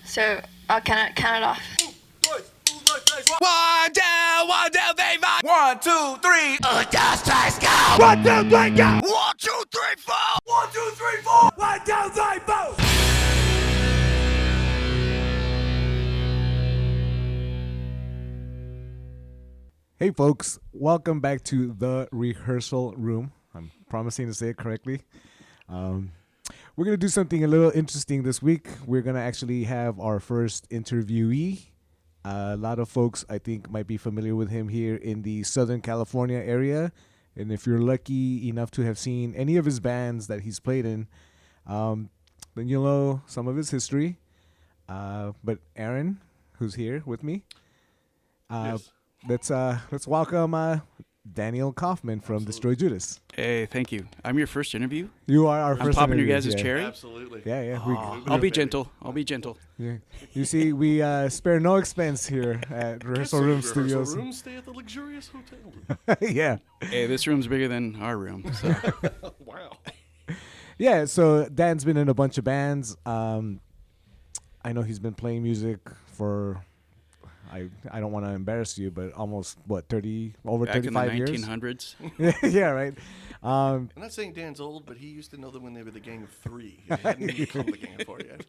So I'll count it off. 1, 2, 1, 2, 3, 4. 1, 2, 3. Just let's go. 1, 2, 3, go! 1, 2, 3, 4. 1, 2, 3, 4! 1, 2, 3, 4! Hey folks, welcome back to the rehearsal room. I'm promising to say it correctly. We're going to do something a little interesting this week. We're going to actually have our first interviewee. A lot of folks, I think, might be familiar with him here in the Southern California area. And if you're lucky enough to have seen any of his bands that he's played in, then you'll know some of his history. But Aaron, who's here with me, Yes. let's welcome Daniel Kaufman from Destroy Judas. Hey, thank you. I'm your first interview. You are our I'm first popping your interview, guys' yeah. cherry. Absolutely. Yeah. I'll be gentle. I'll be gentle. Yeah. You see, we spare no expense here at Rehearsal Room Studios. Rehearsal room, stay at the luxurious hotel. Yeah. Hey, this room's bigger than our room. So. Wow. Yeah, so Dan's been in a bunch of bands. I know he's been playing music for, I don't want to embarrass you, but almost, what, Back 35 in the years? 1900s. Yeah, right. I'm not saying Dan's old, but he used to know them when they were the Gang of Three. They hadn't become the Gang of Four yet.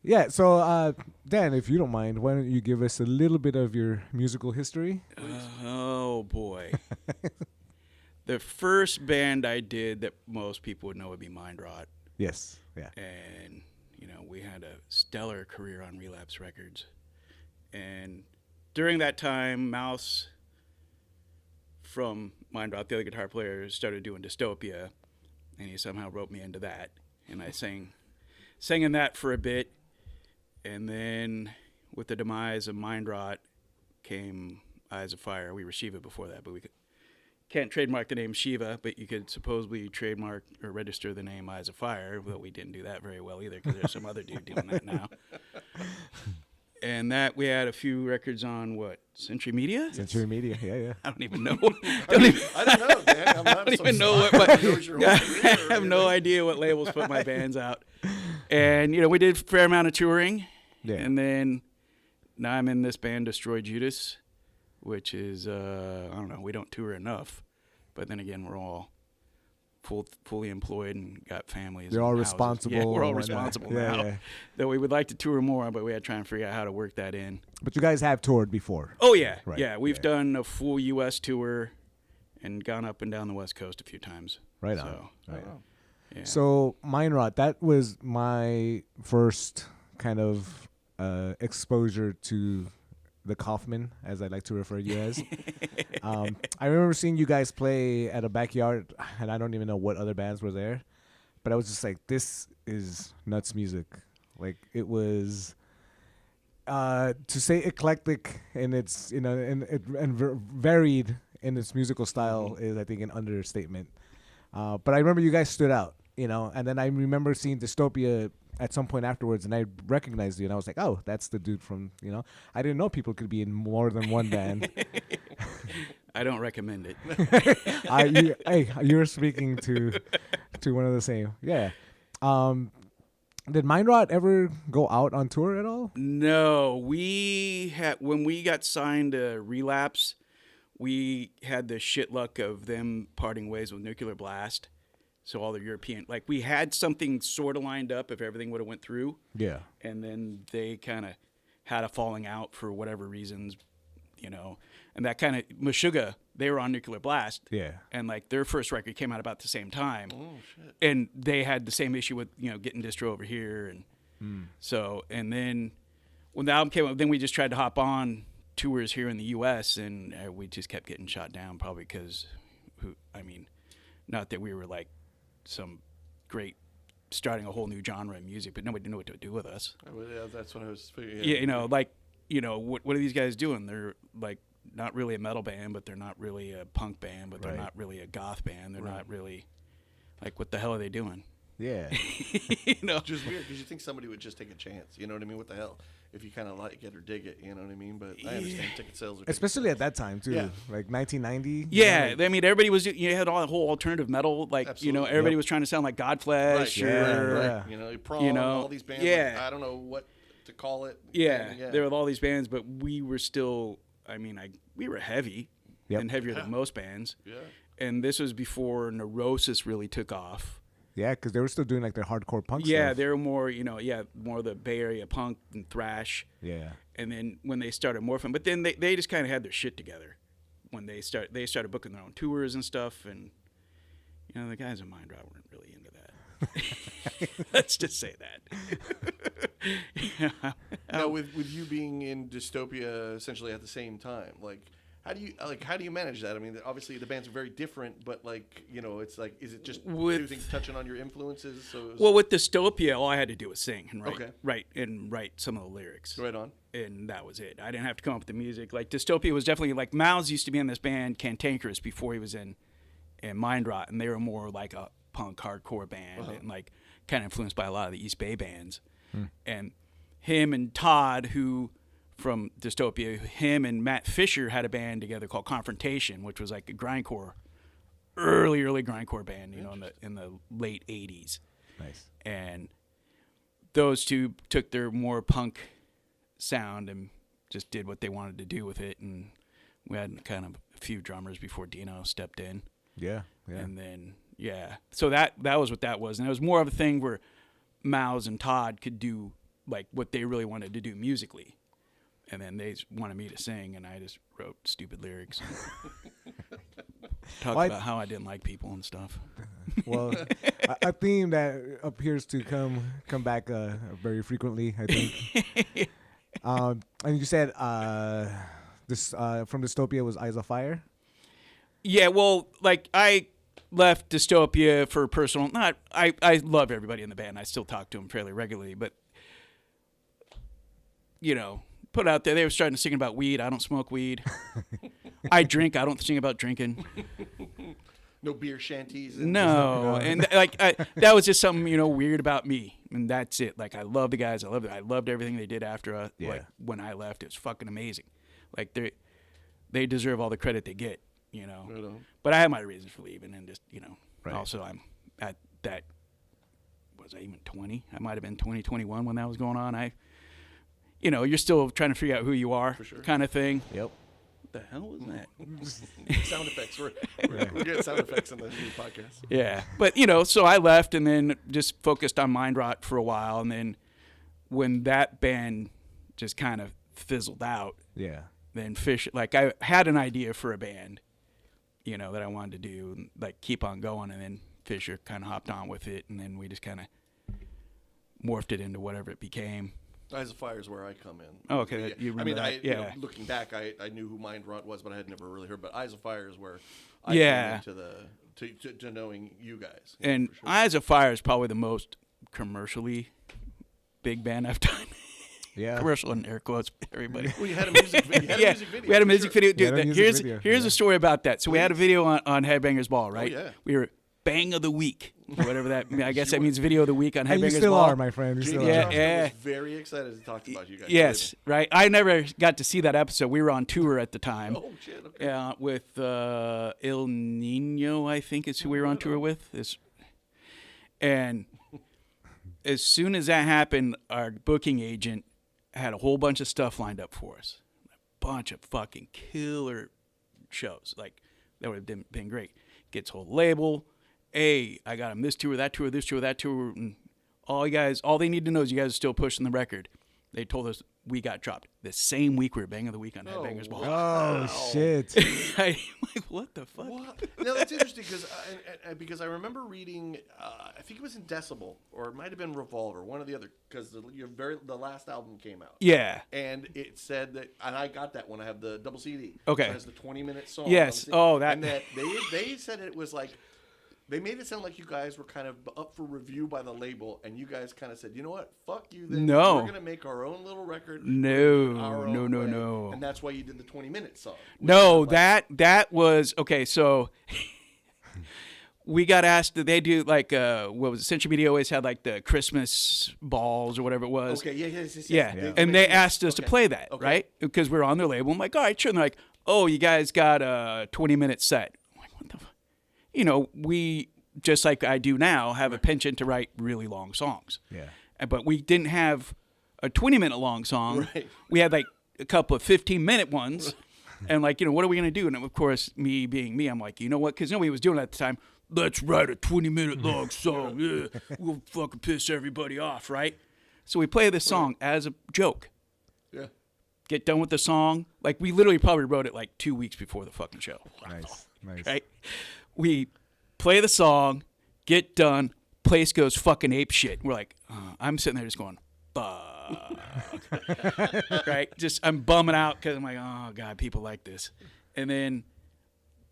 Yeah, so Dan, if you don't mind, why don't you give us a little bit of your musical history? Oh, boy. The first band I did that most people would know would be Mindrot. Yes, yeah. And, we had a stellar career on Relapse Records. And during that time, Mouse from Mindrot, the other guitar player, started doing Dystopia, and he somehow wrote me into that. And I sang in that for a bit, and then with the demise of Mindrot came Eyes of Fire. We were Shiva before that, but we can't trademark the name Shiva, but you could supposedly trademark or register the name Eyes of Fire, but we didn't do that very well either because there's some other dude doing that now. And that we had a few records on Century Media? Century Media, yeah. I don't even know. I don't know, Dan. I'm not I don't even know what. I have no idea what labels put my bands out. And we did a fair amount of touring. Yeah. And then now I'm in this band, Destroy Judas, which is I don't know. We don't tour enough, but then again, we're all fully employed and got families. They're all and houses. responsible. Yeah, we're all and whatnot. responsible Yeah, now. yeah. Though we would like to tour more, but we had to try and figure out how to work that in. But you guys have toured before. Oh yeah, Right. yeah. We've done a full U.S. tour and gone up and down the West Coast a few times. Right So, on. Right on. yeah. So Mindrot, that was my first kind of exposure to the Kaufman, as I like to refer to you as. I remember seeing you guys play at a backyard, and I don't even know what other bands were there, but I was just like, this is nuts music. Like, it was, to say eclectic and it's, and varied in its musical style is, I think, an understatement. But I remember you guys stood out, and then I remember seeing Dystopia at some point afterwards, and I recognized you, and I was like, oh, that's the dude from, I didn't know people could be in more than one band. I don't recommend it. You're speaking to one of the same. Yeah. Did Mindrot ever go out on tour at all? No, when we got signed to Relapse, we had the shit luck of them parting ways with Nuclear Blast. So all the European, we had something sort of lined up if everything would have went through. Yeah. And then they kind of had a falling out for whatever reasons, and that kind of, Meshuggah, they were on Nuclear Blast. Yeah. And their first record came out about the same time. Oh, shit. And they had the same issue with, getting distro over here. And so, and then when the album came out, then we just tried to hop on tours here in the U.S. and we just kept getting shot down, probably because, not that we were some great starting a whole new genre of music, but nobody knew what to do with us. Oh, yeah, that's what I was figuring. Yeah, what are these guys doing? They're not really a metal band, but they're not really a punk band, but they're Right. not really a goth band. They're not really what the hell are they doing? Yeah. Which is weird because you think somebody would just take a chance. You know what I mean? What the hell? If you kind of like it or dig it, you know what I mean? But I understand ticket sales. Especially at that time, too. Yeah. Like 1990. Yeah, everybody was, had all the whole alternative metal, Absolutely. everybody was trying to sound like Godflesh. Right, Yeah, right, yeah. right. Prom, all these bands. Yeah. I don't know what to call it. Yeah, And, there were all these bands, but we were still. I mean, we were heavy, Yep. and heavier than most bands. Yeah. And this was before Neurosis really took off. Yeah, because they were still doing like their hardcore punk Yeah, stuff. they were more, more of the Bay Area punk and thrash. Yeah. And then when they started morphing, but then they just kind of had their shit together when they started booking their own tours and stuff. And the guys in Mindrot weren't really into that. Let's just say that. Now, with you being in Dystopia essentially at the same time, like. How do you manage that? I mean, obviously the bands are very different, but it's like, is it just two things touching on your influences? So with Dystopia, all I had to do was sing and write some of the lyrics. Right on. And that was it. I didn't have to come up with the music. Like Dystopia was definitely like Miles used to be in this band Cantankerous before he was in Mindrot, and they were more like a punk hardcore band and like kind of influenced by a lot of the East Bay bands. And him and Todd, who from Dystopia, him and Matt Fisher had a band together called Confrontation, which was like a grindcore, early grindcore band, in the late '80s. Nice. And those two took their more punk sound and just did what they wanted to do with it. And we had kind of a few drummers before Dino stepped in. Yeah. Yeah. And then so that was what that was, and it was more of a thing where Miles and Todd could do like what they really wanted to do musically. And then they wanted me to sing, and I just wrote stupid lyrics. Talked about how I didn't like people and stuff. Well, a theme that appears to come back very frequently, I think. And you said this from Dystopia was Eyes of Fire? Yeah, well, like I left Dystopia for personal. I love everybody in the band. I still talk to them fairly regularly, but put out there, they were starting to sing about weed. I don't smoke weed. I drink. I don't sing about drinking. No beer shanties. No, and that was just something weird about me, and that's it. Like I love the guys. I loved everything they did after like when I left. It was fucking amazing. Like they deserve all the credit they get. Right on. But I had my reasons for leaving, and just Right. Also I'm at that. Was I even 20? I might have been 20, 21 when that was going on. You're still trying to figure out who you are, sure. kind of thing. Yep. What the hell was that? Sound effects. We're getting sound effects on the new podcast. Yeah. But, so I left and then just focused on Mindrot for a while. And then when that band just kind of fizzled out, then I had an idea for a band, that I wanted to do, and, like keep on going. And then Fisher kind of hopped on with it. And then we just kind of morphed it into whatever it became. Eyes of Fire is where I come in. Oh, okay. You remember that? Looking back, I knew who Mindrot was, but I had never really heard. But Eyes of Fire is where I came into to knowing you guys. And sure. Eyes of Fire is probably the most commercially big band I've done. Yeah. Commercial in air quotes, everybody. Well, you had a music video. We had a music video. Dude, here's a story about that. So Please. We had a video on Headbangers Ball, right? Oh, yeah. We were Bang of the Week, whatever that. I guess that means Video of the Week on Headbangers Ball. And you still are, my friend. You still are. I was very excited to talk about you guys. Yes, right. I never got to see that episode. We were on tour at the time. Oh shit! Okay. With Il Nino, I think is who we were on tour with. And as soon as that happened, our booking agent had a whole bunch of stuff lined up for us. A bunch of fucking killer shows. Like, that would have been great. Gets whole label. Hey, I got him this tour, that tour, this tour, that tour. And all they need to know is you guys are still pushing the record. They told us we got dropped the same week we were Bang of the Week on Headbangers Ball. Oh, shit. I'm like, what the fuck? What? No, that's interesting because I remember reading, I think it was in Decibel, or it might have been Revolver, one or the other, because the last album came out. Yeah. And it said that, and I got that when I have the double CD. Okay. It has the 20-minute song. Yes. Oh, that. And that they said it was like, they made it sound like you guys were kind of up for review by the label, and you guys kind of said, you know what, fuck you then. No. We're going to make our own little record. No. And that's why you did the 20-minute song. No, that was, okay, so we got asked, did they do like, what was it, Century Media always had like the Christmas balls or whatever it was. Okay, yeah. And they asked us to play that, right? Because we're on their label. I'm like, all right, sure. And they're like, oh, you guys got a 20-minute set. I'm like, what the fuck? We, just like I do now, have a penchant to write really long songs. Yeah. But we didn't have a 20-minute long song. Right. We had like a couple of 15-minute ones. And like, what are we going to do? And of course, me being me, I'm like, you know what? Because nobody was doing it at the time. Let's write a 20-minute long song. Yeah, we'll fucking piss everybody off, right? So we play this song as a joke. Yeah. Get done with the song. Like, we literally probably wrote it like 2 weeks before the fucking show. Nice. Right? We play the song, get done, place goes fucking ape shit. We're like, I'm sitting there just going, fuck. Right? Just, I'm bumming out because I'm like, oh, God, people like this. And then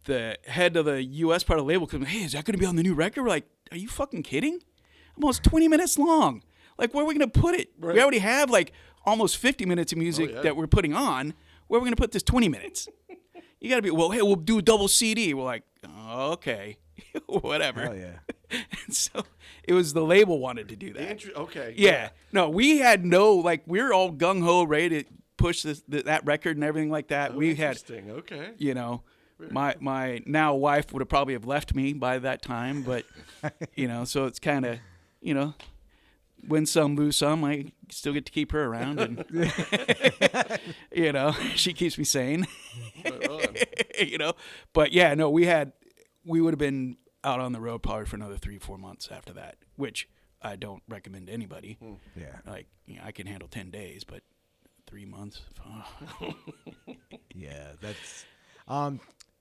the head of the U.S. part of the label comes, hey, is that going to be on the new record? We're like, are you fucking kidding? Almost 20 minutes long. Like, where are we going to put it? Right. We already have, like, almost 50 minutes of music that we're putting on. Where are we going to put this 20 minutes? You got to be, well, hey, we'll do a double CD. We're like, oh, okay. Whatever. Hell yeah. And so it was the label wanted to do that. Okay. Yeah. No, we had no, like, we were all gung-ho ready to push that record and everything like that. Oh, we had, interesting. Okay. you know, my now wife would have probably have left me by that time, but, you know, so it's kind of, you know, win some, lose some. I still get to keep her around, and you know, she keeps me sane. You know, but yeah, no, we would have been out on the road probably for another 3-4 months after that, which I don't recommend to anybody. Yeah, like, you know, I can handle 10 days, but 3 months. Oh. Yeah, that's.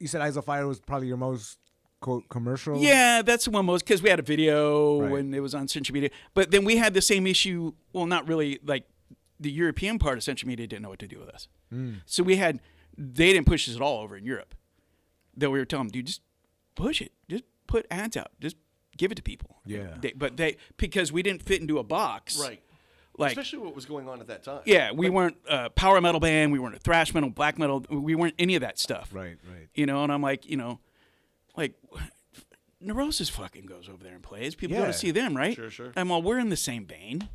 You said Eyes of Fire was probably your most quote commercial. Yeah, that's the one most, because we had a video Right. when it was on Century Media. But then we had the same issue. Well, not really. Like, the European part of Century Media didn't know what to do with us. So they didn't push us at all over in Europe. That we were telling them, dude, just push it. Just put ads out. Just give it to people. Yeah. Because we didn't fit into a box. Right. Like, especially what was going on at that time. yeah, we weren't a power metal band. We weren't a thrash metal, black metal. We weren't any of that stuff. Right. You know, and I'm like, you know, like, Neurosis fucking goes over there and plays. People go Yeah. to see them, right? Sure. And well, we're in the same vein.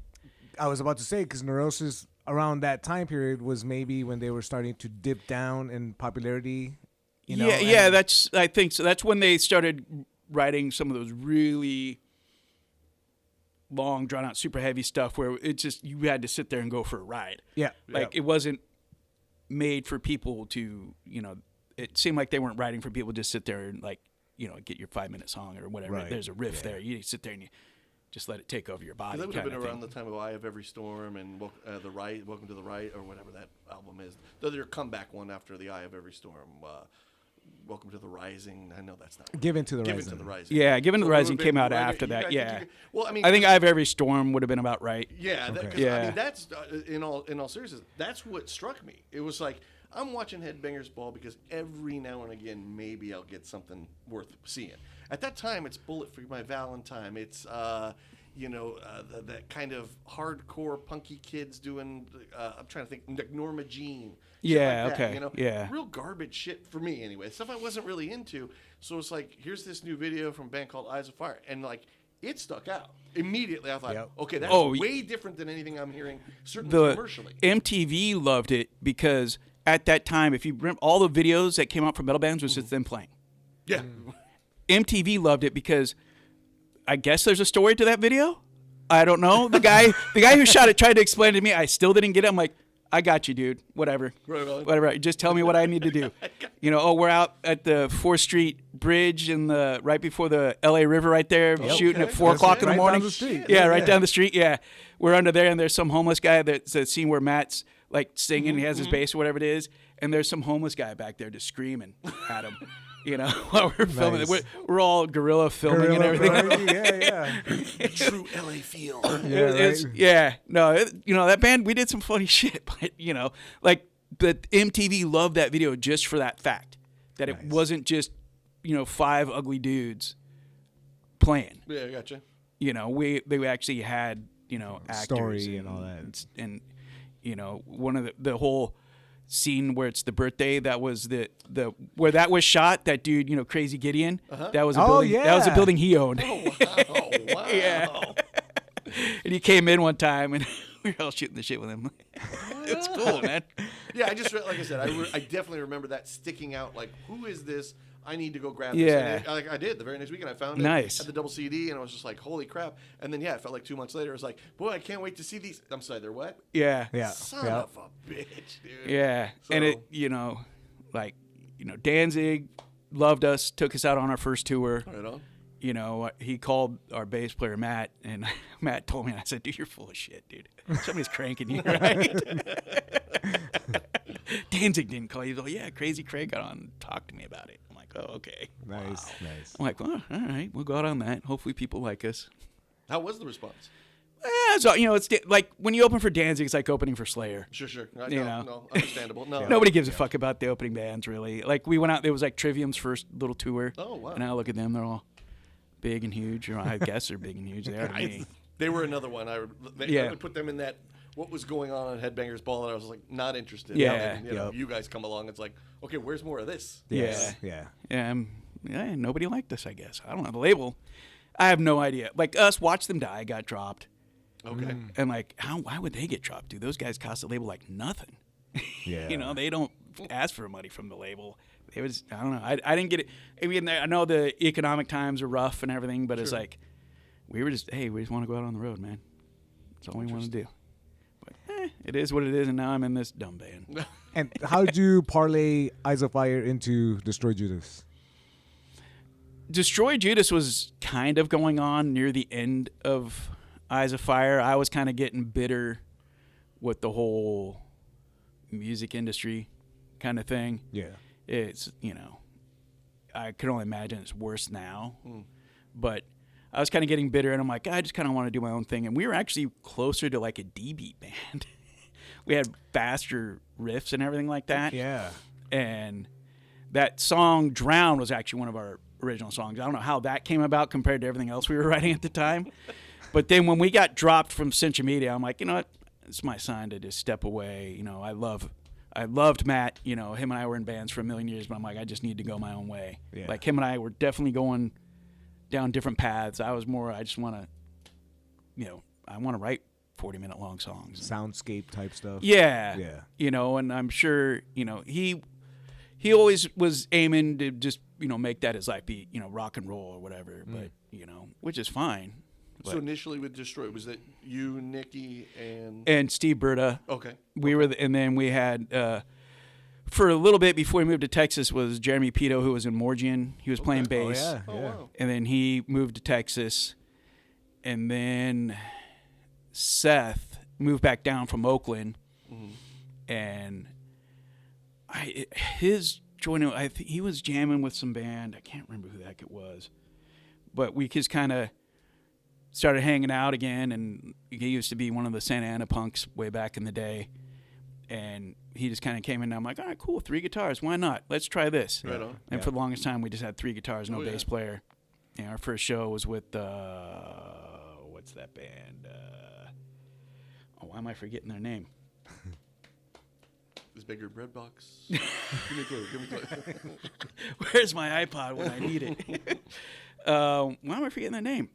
I was about to say, because Neurosis around that time period was maybe when they were starting to dip down in popularity. You know, Yeah, I think so. That's when they started writing some of those really long, drawn out, super heavy stuff where it just, you had to sit there and go for a ride. Yeah. Like, it wasn't made for people to, you know, it seemed like they weren't writing for people to just sit there and, like, you know, get your 5-minute song or whatever. Right. There's a riff there. You sit there and you just let it take over your body. That would have been kind of around thing. the time of Eye of Every Storm and the Right, Welcome to the Right, or whatever that album is. Their comeback one after the Eye of Every Storm. Welcome to the Rising. I know that's not. Give Into the Give Rising. Into the Rising. Yeah, Given to the So it Rising would've came been out right- after you that. guys- Yeah. Well, I mean, I think I Have Every Storm would have been about right. yeah, Okay. 'cause, Yeah. I mean, that's in all seriousness, that's what struck me. It was like, I'm watching Headbangers Ball because every now and again maybe I'll get something worth seeing. At that time, it's Bullet for My Valentine. It's that kind of hardcore punky kids doing. I'm trying to think, like Norma Jean. shit Yeah, like that, okay, You know, yeah. real garbage shit for me anyway. Stuff I wasn't really into. So it's like, here's this new video from a band called Eyes of Fire, and like, it stuck out immediately. I thought, Yep. okay, that's Oh, way different than anything I'm hearing, certainly commercially. MTV loved it because at that time, if you remember, all the videos that came out from metal bands was just them playing. Yeah. MTV loved it because I guess there's a story to that video. I don't know. The guy who shot it tried to explain it to me. I still didn't get it. I'm like, I got you, dude. Whatever. Right on. Whatever. Just tell me what I need to do. You know, we're out at the 4th Street Bridge right before the LA River right there, shooting at 4 o'clock in the Right morning. down the street. Yeah, right down the street. Yeah. We're under there, and there's some homeless guy. That's a scene where Matt's like singing. He has his bass or whatever it is, and there's some homeless guy back there just screaming at him. You know, while we're filming, Nice. we're all guerrilla filming and everything. Yeah. True LA feel. Yeah, right. That band, we did some funny shit, but but MTV loved that video just for that fact that it wasn't just 5 ugly dudes playing. Yeah, I gotcha. They actually had actors Story and all that. and one of the whole scene where it's the birthday, that was where that was shot, that dude, Crazy Gideon, that was a building, that was a building he owned. Oh, wow. Yeah. And he came in one time and we were all shooting the shit with him. It's cool, man. Yeah, like I said, I definitely remember that sticking out. Like, who is this? I need to go grab this. Yeah. And I did the very next weekend. I found it. Nice. Had the double CD, and I was just like, holy crap. And then, it felt like 2 months later. I was like, boy, I can't wait to see these. I'm sorry, they're what? Yeah. Yeah. Son yeah. of a bitch, dude. Yeah. And So- it, Danzig loved us, took us out on our first tour. Right on. He called our bass player, Matt, and Matt told me, I said, dude, you're full of shit, dude. Somebody's cranking you, right? Danzig didn't call you. He was like, yeah, Crazy Craig got on and talked to me about it. I'm like, oh, okay. Nice. I'm like, well, all right, we'll go out on that. Hopefully people like us. How was the response? So, it's like when you open for Danzig, it's like opening for Slayer. Sure. You know. No, understandable. No. Nobody gives a fuck about the opening bands, really. Like, we went out, there was like Trivium's first little tour. Oh, wow. And I look at them, they're all big and huge. Or I guess they're big and huge. They are to me. They were another one. I Yeah. would put them in that. What was going on Headbangers Ball? And I was like, not interested. Yeah. And then, Yep. you guys come along. It's like, okay, where's more of this? Yes. Yeah. Yeah, nobody liked us, I guess. I don't know. The label, I have no idea. Like us, Watch Them Die got dropped. Okay. And like, why would they get dropped, dude? Those guys cost the label like nothing. Yeah. They don't ask for money from the label. It was, I don't know. I didn't get it. I mean, I know the economic times are rough and everything, but it's like, we just want to go out on the road, man. That's all we want to do. But it is what it is, and now I'm in this dumb band. And how did you parlay Eyes of Fire into Destroy Judas? Destroy Judas was kind of going on near the end of Eyes of Fire. I was kind of getting bitter with the whole music industry kind of thing. Yeah. It's, I could only imagine it's worse now. But I was kind of getting bitter, and I'm like, I just kind of want to do my own thing. And we were actually closer to like a D-beat band. We had faster riffs and everything like that. Yeah. And that song Drown was actually one of our original songs. I don't know how that came about compared to everything else we were writing at the time. But then when we got dropped from Central Media, I'm like, you know what? It's my sign to just step away. I loved Matt. Him and I were in bands for a million years, but I'm like, I just need to go my own way. Yeah. Like him and I were definitely going down different paths. I just want to, I want to write 40-minute long songs. Soundscape type stuff. Yeah. Yeah. And I'm sure, he always was aiming to just, make that his life be, rock and roll or whatever, but, which is fine. So initially with Destroy, was that you, Nikki, and... And Steve Berta. Okay. We were, and then we had, for a little bit before we moved to Texas, was Jeremy Pito, who was in Morgian. He was playing bass. Oh, yeah. Oh, wow. And then he moved to Texas. And then Seth moved back down from Oakland. And his joining, he was jamming with some band. I can't remember who the heck it was. But we just kind of started hanging out again. And he used to be one of the Santa Ana punks way back in the day. And he just kind of came in, and I'm like, all right, cool, 3 guitars. Why not? Let's try this. Right on. And for the longest time, we just had 3 guitars, no Oh, yeah. bass player. And our first show was with, what's that band? Why am I forgetting their name? This bigger bread box. Give me a clue. Where's my iPod when I need it? Why am I forgetting their name?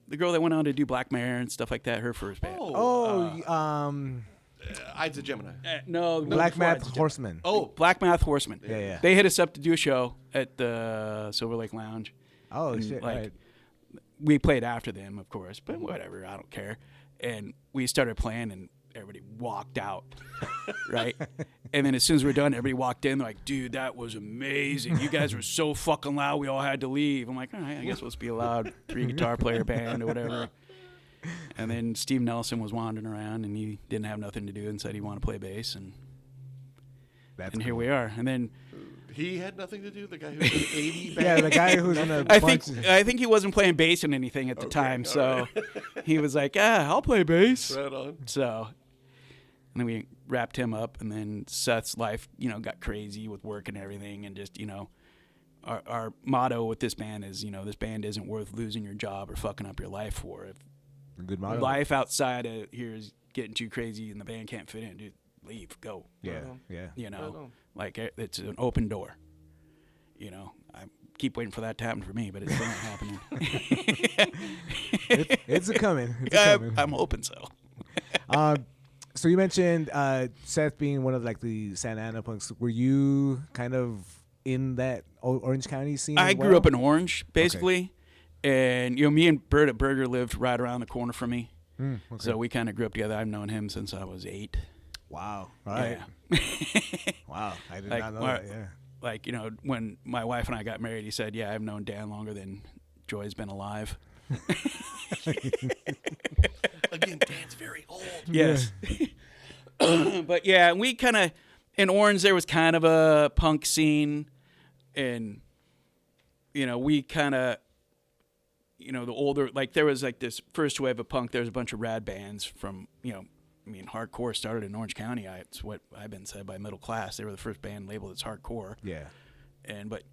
The girl that went on to do Black Mare and stuff like that, her first band. Ides of Gemini. No, Black before Math Ides of Horseman. Oh, Black Math Horseman. Yeah. They hit us up to do a show at the Silver Lake Lounge. Oh, shit. Like, Right. we played after them, of course, but whatever, I don't care. And we started playing, and everybody walked out, right? And then as soon as we were done, everybody walked in. They're like, dude, that was amazing. You guys were so fucking loud, we all had to leave. I'm like, all right, I guess we'll just be a loud 3-guitar player band or whatever. And then Steve Nelson was wandering around, and he didn't have nothing to do and said he wanted to play bass. And here cool. we are. And then he had nothing to do. The guy who was in 80 band. Yeah, the guy who's in a I bunch think he wasn't playing bass in anything at the time, so he was like, "Yeah, I'll play bass." Right on. So, and then we wrapped him up, and then Seth's life, got crazy with work and everything, and just, our motto with this band is, this band isn't worth losing your job or fucking up your life for. If good motto. life outside of here is getting too crazy and the band can't fit in, dude, leave, go. Yeah. Like it's an open door. I keep waiting for that to happen for me, but it's still not happening. It's a coming. It's a coming. I'm hoping so. So you mentioned Seth being one of like the Santa Ana punks. Were you kind of in that Orange County scene? I as grew well? up in Orange, basically, and me and Berger lived right around the corner from me, so we kind of grew up together. I've known him since I was 8. Wow. All right. Yeah. Wow. I did Like, not know that. Yeah. Like, when my wife and I got married, he said, "Yeah, I've known Dan longer than Joy's been alive." Again, Dan's very old. Yes. But yeah, we kind of, in Orange, there was kind of a punk scene, and, we kind of, the older, like, there was like this first wave of punk. There was a bunch of rad bands from, hardcore started in Orange County. It's what I've been said by middle class. They were the first band labeled as hardcore. Yeah. But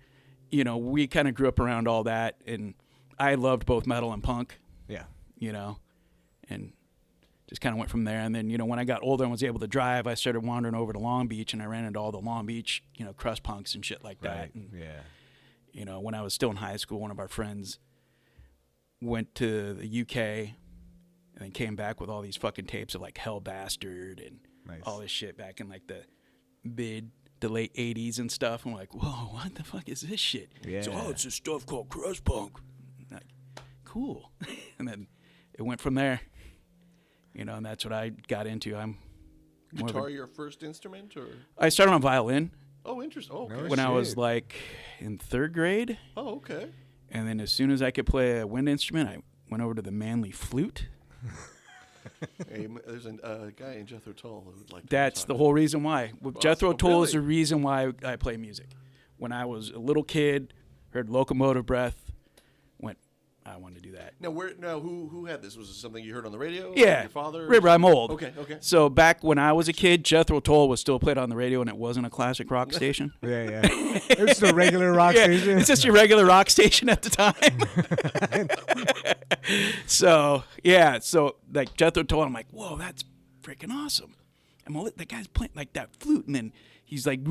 we kind of grew up around all that, and I loved both metal and punk. Yeah. And just kind of went from there. And then, when I got older and was able to drive, I started wandering over to Long Beach, and I ran into all the Long Beach, crust punks and shit like that. Right. And, Yeah. when I was still in high school, one of our friends went to the UK and then came back with all these fucking tapes of like Hell Bastard and all this shit back in like the the late 80s and stuff. I'm like, whoa, what the fuck is this shit? Yeah. So, it's this stuff called crust punk. I'm like, cool. And then it went from there. And that's what I got into. I'm Guitar your first instrument, or? I started on violin. Oh, interesting. Oh, okay. No when I was shit. like in 3rd grade. Oh, okay. And then as soon as I could play a wind instrument, I went over to the manly flute. Hey, there's a guy in Jethro Tull who would like to That's talk the about whole reason why. Jethro Tull is the really? reason why I play music. When I was a little kid, heard Locomotive Breath, went, I want to do that. Now, who had this? Was this something you heard on the radio? Yeah. Your father? River, I'm old. Okay. So back when I was a kid, Jethro Tull was still played on the radio, and it wasn't a classic rock station. Yeah. It's the regular rock station. It's just your regular rock station at the time. So like Jethro Tull, I'm like, whoa, that's freaking awesome. And that guy's playing like that flute, and then he's like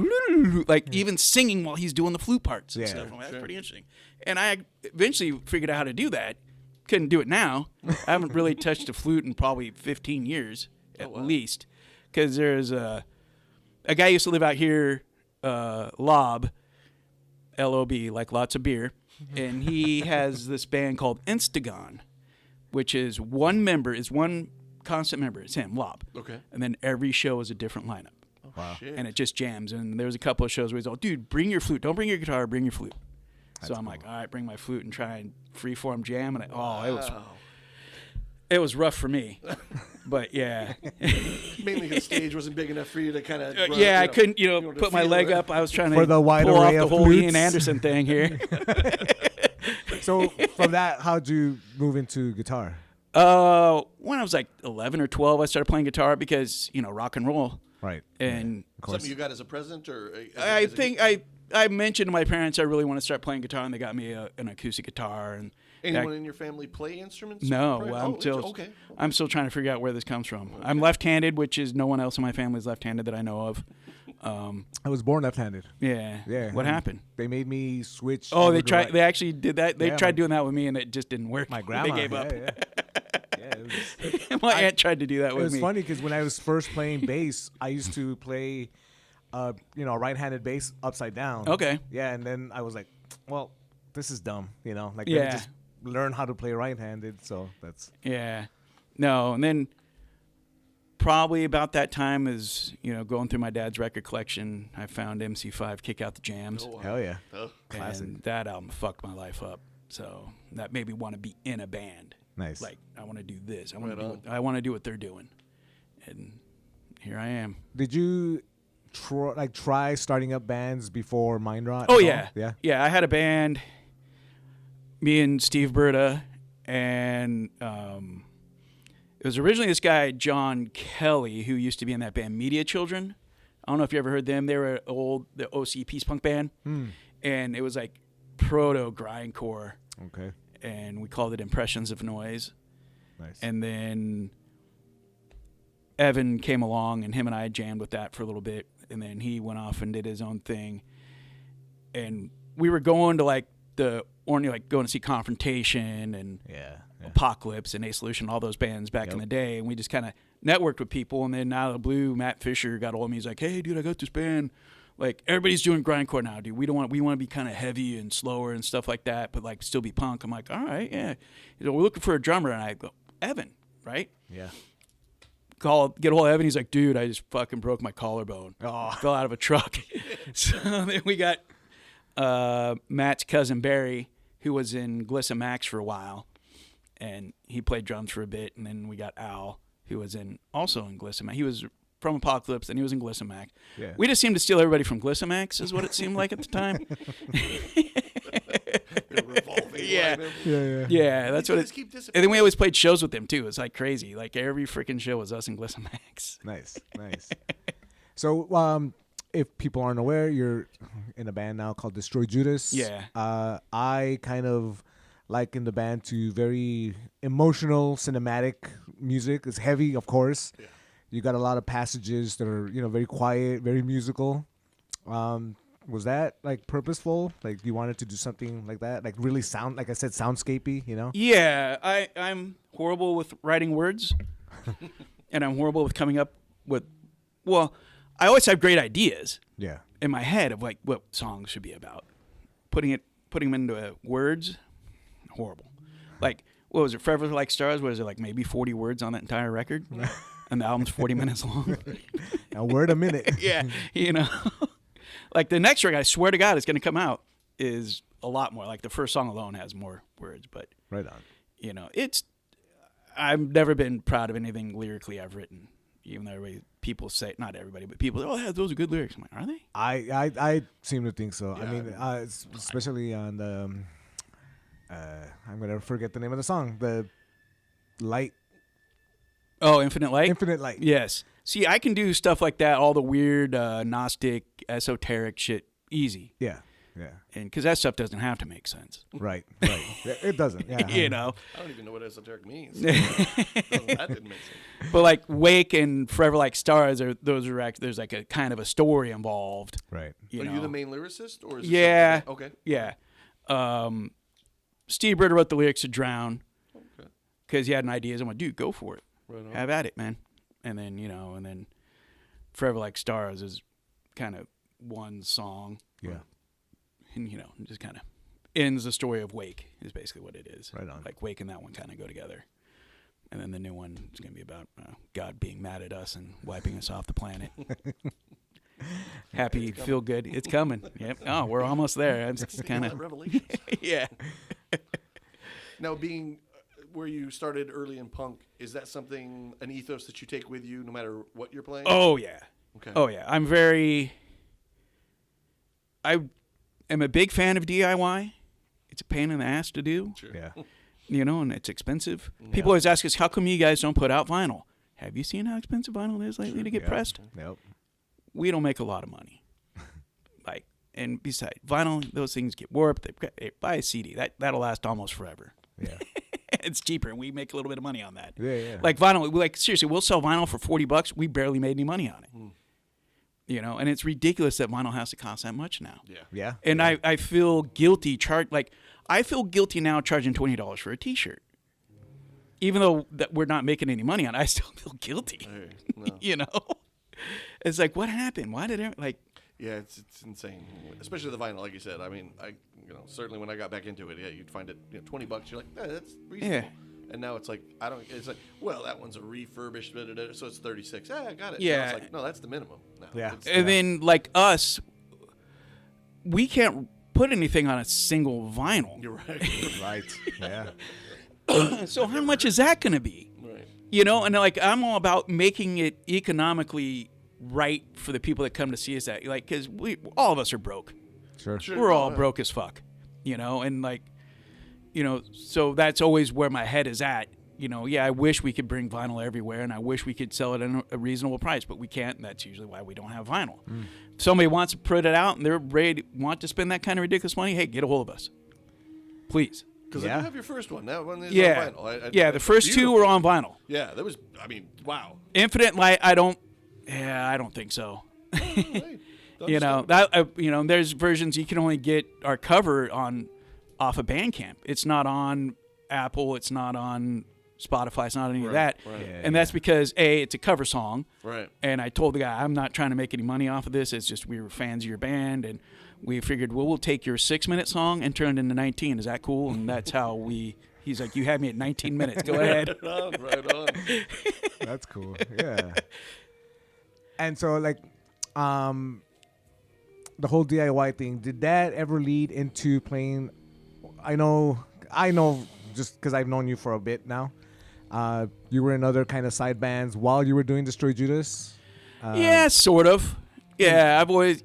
even singing while he's doing the flute parts and Yeah, stuff. I'm like, that's pretty interesting. And I eventually figured out how to do that. Couldn't do it now. I haven't really touched a flute in probably 15 years at least, because there's a guy used to live out here, Lob, L-O-B, like lots of beer, and he has this band called Instagon, which is one constant member. It's him, Lob. Okay. And then every show is a different lineup. Wow. Shit. And it just jams. And there's a couple of shows where he's all, dude, bring your flute. Don't bring your guitar, bring your flute. So I'm like, all right, bring my flute and try and freeform jam. And it was rough for me. But yeah. Mainly because the stage wasn't big enough for you to kind of. I couldn't, put my leg up. I was trying For to the wide pull off array the of whole flutes. Ian Anderson thing here. So from that, how'd you move into guitar? When I was like 11 or 12, I started playing guitar because, rock and roll. Right. And Of course. Something you got as a present, or? I think I mentioned to my parents I really want to start playing guitar, and they got me an acoustic guitar. And Anyone in your family play instruments? No, Right? I'm still trying to figure out where this comes from. I'm left-handed, which is no one else in my family is left-handed that I know of. I was born left-handed. Yeah. What happened? They made me switch. Oh, over they to tried. right. They actually did that. They Yeah, tried doing that with me, and it just didn't work. My grandma. They gave up. Yeah. It was, My aunt tried to do that it with was me. funny because when I was first playing bass, I used to play, right-handed bass upside down. Okay. Yeah, and then I was like, well, this is dumb. Let me Yeah. just learn how to play right-handed. So that's. Yeah. No, and then probably about that time is, going through my dad's record collection, I found MC5 Kick Out the Jams. Oh, wow. Hell yeah. Oh. Classic. And that album fucked my life up. So that made me want to be in a band. Nice. Like, I want to do this. I Right want to do what they're doing. And here I am. Did you try starting up bands before Mindrot? Oh, at yeah. all? Yeah. Yeah, I had a band, me and Steve Berta, and it was originally this guy, John Kelly, who used to be in that band Media Children. I don't know if you ever heard them. They were the OC Peace Punk band. And it was like proto grindcore. Okay. And we called it Impressions of Noise. Nice. And then Evan came along, and him and I jammed with that for a little bit. And then he went off and did his own thing. And we were going to going to see Confrontation and Apocalypse and A Solution, all those bands back in the day. And we just kind of networked with people. And then out of the blue, Matt Fisher got hold of me. He's like, hey, dude, I got this band. like everybody's doing grindcore now, dude. We want to be kind of heavy and slower and stuff like that, but like still be punk. I'm like, all right, yeah. We're looking for a drummer, and I go, Evan, right? Yeah. Get a hold of Evan. He's like, dude, I just fucking broke my collarbone. Oh. Fell out of a truck. So then we got Matt's cousin Barry, who was in Glissa Max for a while, and he played drums for a bit. And then we got Al, who was also in Glissa Max. He was from Apocalypse, and he was in Glissa Max. Yeah. We just seemed to steal everybody from Glissa Max, is what it seemed like at the time. Yeah. Yeah, that's what it. And then we always played shows with them too. It's like crazy. Like every freaking show was us in Glissa Max. Nice. So, if people aren't aware, you're in a band now called Destroy Judas. Yeah. I kind of liken the band to very emotional, cinematic music. It's heavy, of course. Yeah. You got a lot of passages that are, very quiet, very musical. Was that like purposeful? Like you wanted to do something like that? Like really sound, like I said, soundscapey, Yeah, I'm horrible with writing words. And I'm horrible with coming up with, I always have great ideas. Yeah. In my head of like what songs should be about. Putting them into words, horrible. Like, what was it, Forever Like Stars? Was it like maybe 40 words on that entire record? And the album's 40 minutes long. A word a minute. Yeah, Like the next record, I swear to God, it's going to come out, is a lot more. Like the first song alone has more words, but right on. I've never been proud of anything lyrically I've written, even though people say, not everybody, but people, yeah, those are good lyrics. I'm like, are they? I seem to think so. Yeah, I mean, especially on the, I'm gonna forget the name of the song, the Light. Oh, Infinite Light? Infinite Light. Yes. See, I can do stuff like that, all the weird, Gnostic, esoteric shit, easy. Yeah. And because that stuff doesn't have to make sense. Right. It doesn't. Yeah. I don't even know what esoteric means. That didn't make sense. But like Wake and Forever Like Stars, there's like a kind of a story involved. Right. Are you the main lyricist, or is it yeah. Okay. Yeah. Steve Britta wrote the lyrics to Drown. Okay. Because he had an idea. I'm like, dude, go for it. Right on. Have at it, man. And then, Forever Like Stars is kind of one song. Yeah. And, just kind of ends the story of Wake is basically what it is. Right on. Like Wake and that one kind of go together. And then the new one is going to be about God being mad at us and wiping us off the planet. Happy, feel good. It's coming. Yep. Oh, we're almost there. I'm just kind of Revelations. Yeah. Now, being where you started early in punk, is that an ethos that you take with you no matter what you're playing? Oh, yeah. Okay. Oh, yeah. I am a big fan of DIY. It's a pain in the ass to do. Sure. Yeah. And it's expensive. People always ask us, how come you guys don't put out vinyl? Have you seen how expensive vinyl is lately to get pressed? Nope. We don't make a lot of money. And besides, vinyl, those things get warped. They buy a CD. That'll last almost forever. Yeah. It's cheaper, and we make a little bit of money on that. Yeah. Like vinyl, seriously, we'll sell vinyl for $40. We barely made any money on it. And it's ridiculous that vinyl has to cost that much now. Yeah. And I feel guilty I feel guilty now charging $20 for a T-shirt, even though that we're not making any money on it. I still feel guilty. Hey, no. It's like, what happened? Why did Yeah, it's insane, especially the vinyl. Like you said, I mean, certainly when I got back into it, you'd find it $20. You're like, that's reasonable. Yeah. And now it's like it's like, well, that one's a refurbished, so it's 36. I got it. Yeah. It's like, no, that's the minimum. No, yeah. And then like us, we can't put anything on a single vinyl. You're right. Right. Yeah. So how much is that going to be? Right. And like I'm all about making it economically right for the people that come to see us because all of us are broke. Sure. We're all broke as fuck, and like, so that's always where my head is at. I wish we could bring vinyl everywhere, and I wish we could sell it at a reasonable price, but we can't, and that's usually why we don't have vinyl. If somebody wants to put it out and they're ready to want to spend that kind of ridiculous money, hey, get a hold of us. Please. Because I do have your first one. That one is on vinyl. The first two were on vinyl. Yeah, that was, wow. Infinite Light, I don't think so. There's versions you can only get our cover off of Bandcamp. It's not on Apple. It's not on Spotify. It's not any of that. right. Yeah, And that's because it's a cover song. Right. And I told the guy, I'm not trying to make any money off of this. It's just we were fans of your band, and we figured, well, we'll take your 6-minute song and turn it into 19. Is that cool? And that's how we. He's like, you had me at 19 minutes. Go ahead. Right on. That's cool. Yeah. And so, like, the whole DIY thing, did that ever lead into playing? I know, just because I've known you for a bit now. You were in other kind of side bands while you were doing Destroy Judas. Yeah, sort of. Yeah, I've always,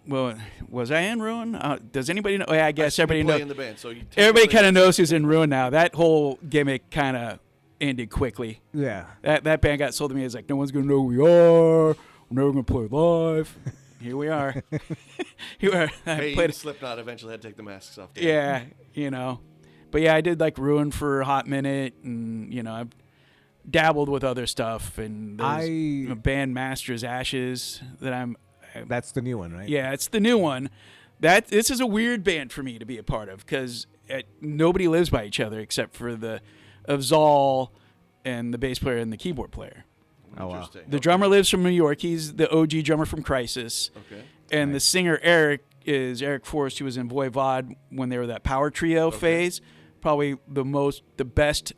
well, was I in Ruin? Does anybody know? Yeah, I guess everybody knows. In the band, so Everybody kind of knows who's in Ruin now. That whole gimmick kind of ended quickly. Yeah. That band got sold to me as like, no one's gonna know who we are. We're never gonna play live. Here we are. Here we are. Hey, played, Slipknot eventually had to take the masks off. yeah, But yeah, I did like Ruin for a hot minute, and I've dabbled with other stuff. And there's a band Master's Ashes that That's the new one, right? Yeah, it's the new one. This is a weird band for me to be a part of because nobody lives by each other except for of Zal and the bass player and the keyboard player. Oh, wow. Interesting. The drummer lives from New York. He's the OG drummer from Crisis. Okay. And the singer Eric is Eric Forrest, who was in Voivod when they were that power trio phase. Probably the best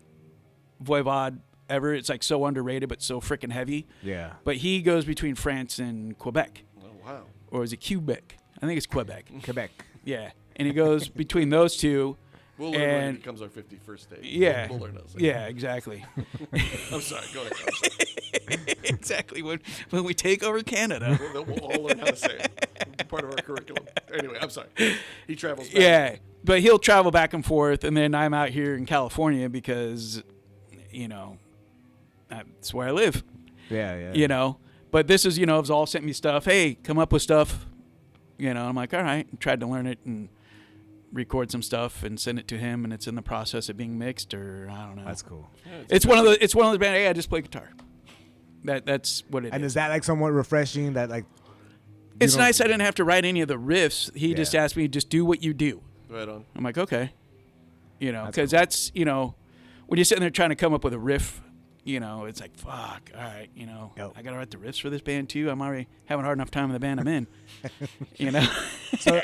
Voivod ever. It's like so underrated but so freaking heavy. Yeah. But he goes between France and Quebec. Oh, wow. Or is it Quebec? I think it's Quebec. Quebec. Yeah. And he goes between those two. We'll learn when it And becomes our 51st day. yeah. We'll learn those things. Yeah, exactly. I'm sorry. Go ahead. I'm sorry. Exactly. When we take over Canada. We'll all learn how to say it. It'll be part of our curriculum. Anyway, I'm sorry. He travels back. Yeah. But he'll travel back and forth, and then I'm out here in California because, that's where I live. Yeah. But this is, Zal sent me stuff. Hey, come up with stuff. I'm like, all right. And tried to learn it and record some stuff and send it to him, and it's in the process of being mixed, or I don't know. That's cool. Yeah, It's one of those bands. Hey, I just play guitar. That's what it is. And is that like somewhat refreshing? That like. It's nice. I didn't have to write any of the riffs. He just asked me, just do what you do. Right on. I'm like, okay. Because cool. that's, when you're sitting there trying to come up with a riff, it's like, fuck, all right, Yep. I got to write the riffs for this band too. I'm already having a hard enough time in the band I'm in. So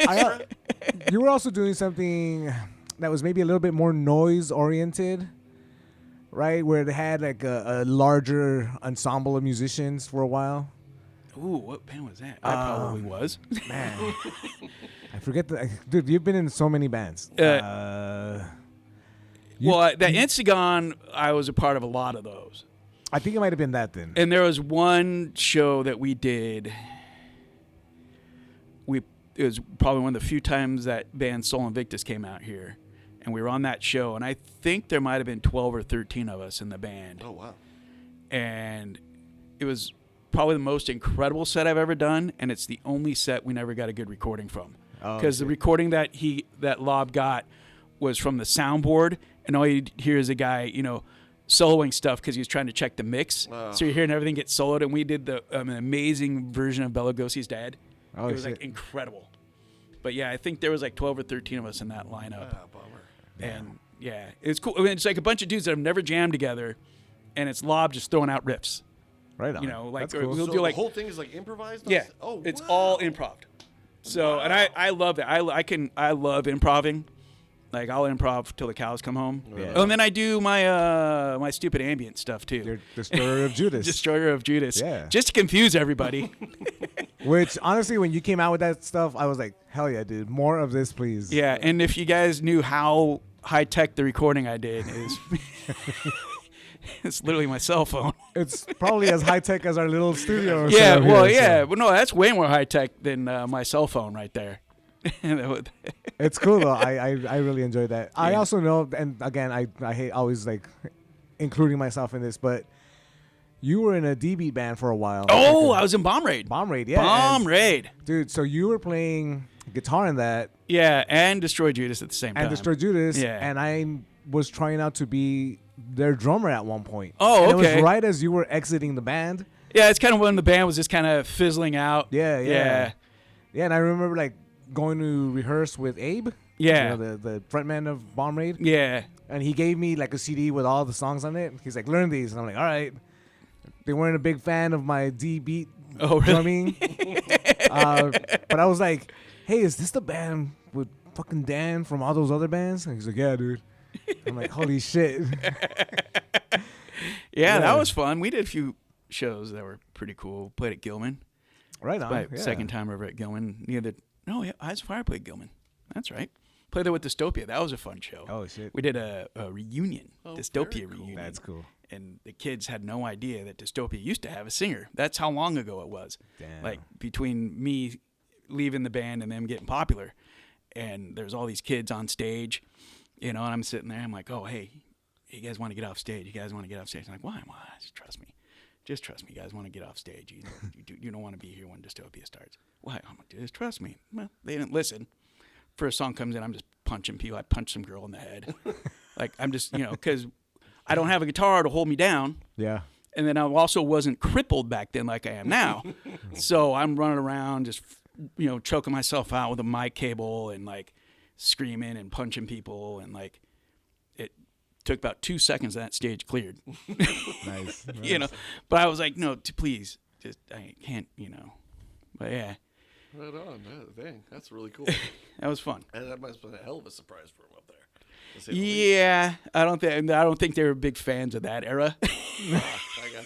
you were also doing something that was maybe a little bit more noise oriented, right? Where they had like a larger ensemble of musicians for a while. Ooh, what band was that? I probably was. Man, I forget dude. You've been in so many bands. Well, the Instagon, I was a part of a lot of those. I think it might have been that then. And there was one show that we did. It was probably one of the few times that band Sol Invictus came out here, and we were on that show. And I think there might have been 12 or 13 of us in the band. Oh, wow. And it was probably the most incredible set I've ever done, and it's the only set we never got a good recording from. Because the recording that Lob got was from the soundboard, and all you hear is a guy, soloing stuff because he was trying to check the mix. Oh. So you're hearing everything get soloed, and we did an amazing version of Bela Lugosi's Dad. Oh, it was shit. like incredible. But yeah, I think there was like 12 or 13 of us in that lineup. Ah, bummer. And yeah, it's cool. I mean, it's like a bunch of dudes that have never jammed together, and it's Lob just throwing out riffs. Right on. Like That's or cool. we'll So do like the whole thing is like improvised? yeah. Oh, it's wow. all improv. So and I love that. I love improving. Like I'll improv till the cows come home. Yeah. Oh, and then I do my my stupid ambient stuff too. You're Destroyer of Judas. Destroyer of Judas. Yeah. Just to confuse everybody. Which honestly, when you came out with that stuff, I was like, hell yeah, dude, more of this, please. Yeah, and if you guys knew how high tech the recording I did is, it's literally my cell phone. It's probably as high tech as our little studio. Yeah, setup well, here, so yeah, but no, that's way more high tech than my cell phone right there. It's cool though. I really enjoyed that. I Yeah. also know, and again, I hate always like including myself in this, but you were in a D-beat band for a while. Oh, I was in Bomb Raid. Bomb Raid, yeah. Bomb and- Raid. dude. So you were playing guitar in that Yeah, and Destroy Judas at the same time. and Destroy Judas, Yeah. and I was trying out to be their drummer at one point. Oh, and It okay. was right as you were exiting the band. Yeah, it's kind of when the band was just kind of fizzling out. Yeah. Yeah. Yeah, and I remember like going to rehearse with Abe. Yeah. the frontman of Bomb Raid. Yeah. And he gave me like a CD with all the songs on it. He's like, learn these. And I'm like, all right. They weren't a big fan of my D beat drumming. But I was like, hey, is this the band with fucking Dan from all those other bands? And he's like, yeah, dude. I'm like, holy shit. Yeah, that was fun. We did a few shows that were pretty cool. Played at Gilman. Right on. My Yeah. second time over at Gilman. Eyes of Fire played Gilman. That's right. Played there with Dystopia. That was a fun show. Oh, shit. We did a reunion, Dystopia very cool. reunion. That's cool. And the kids had no idea that Dystopia used to have a singer. That's how long ago it was. Damn. Like between me leaving the band and them getting popular. And there's all these kids on stage, and I'm sitting there. I'm like, oh, hey, you guys want to get off stage? You guys want to get off stage? I'm like, why? Just trust me. Just trust me. You guys want to get off stage. You don't want to be here when Dystopia starts. Why? I'm like, just trust me. Well, they didn't listen. First song comes in, I'm just punching people. I punch some girl in the head. Like, I'm just, because I don't have a guitar to hold me down. Yeah. And then I also wasn't crippled back then like I am now. So I'm running around just, choking myself out with a mic cable and like screaming and punching people. And like, it took about 2 seconds and that stage cleared. Nice. But I was like, no, please, just, I can't, but yeah, Right on. Dang, that's really cool. that was fun. And that must have been a hell of a surprise for him up there. to say the least. Yeah, I don't think they were big fans of that era. I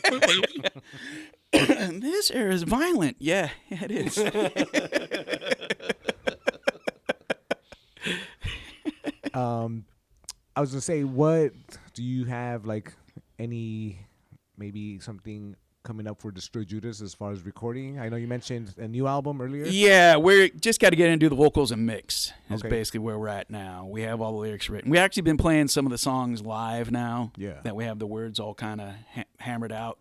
got This era is violent. Yeah, it is. I was gonna say, what do you have like any maybe something coming up for Destroy Judas as far as recording? I know you mentioned a new album earlier. Yeah, we're just got to get in and do the vocals and mix. Is Okay. basically where we're at now. We have all the lyrics written. We actually been playing some of the songs live now. Yeah. That we have the words all kind of hammered out.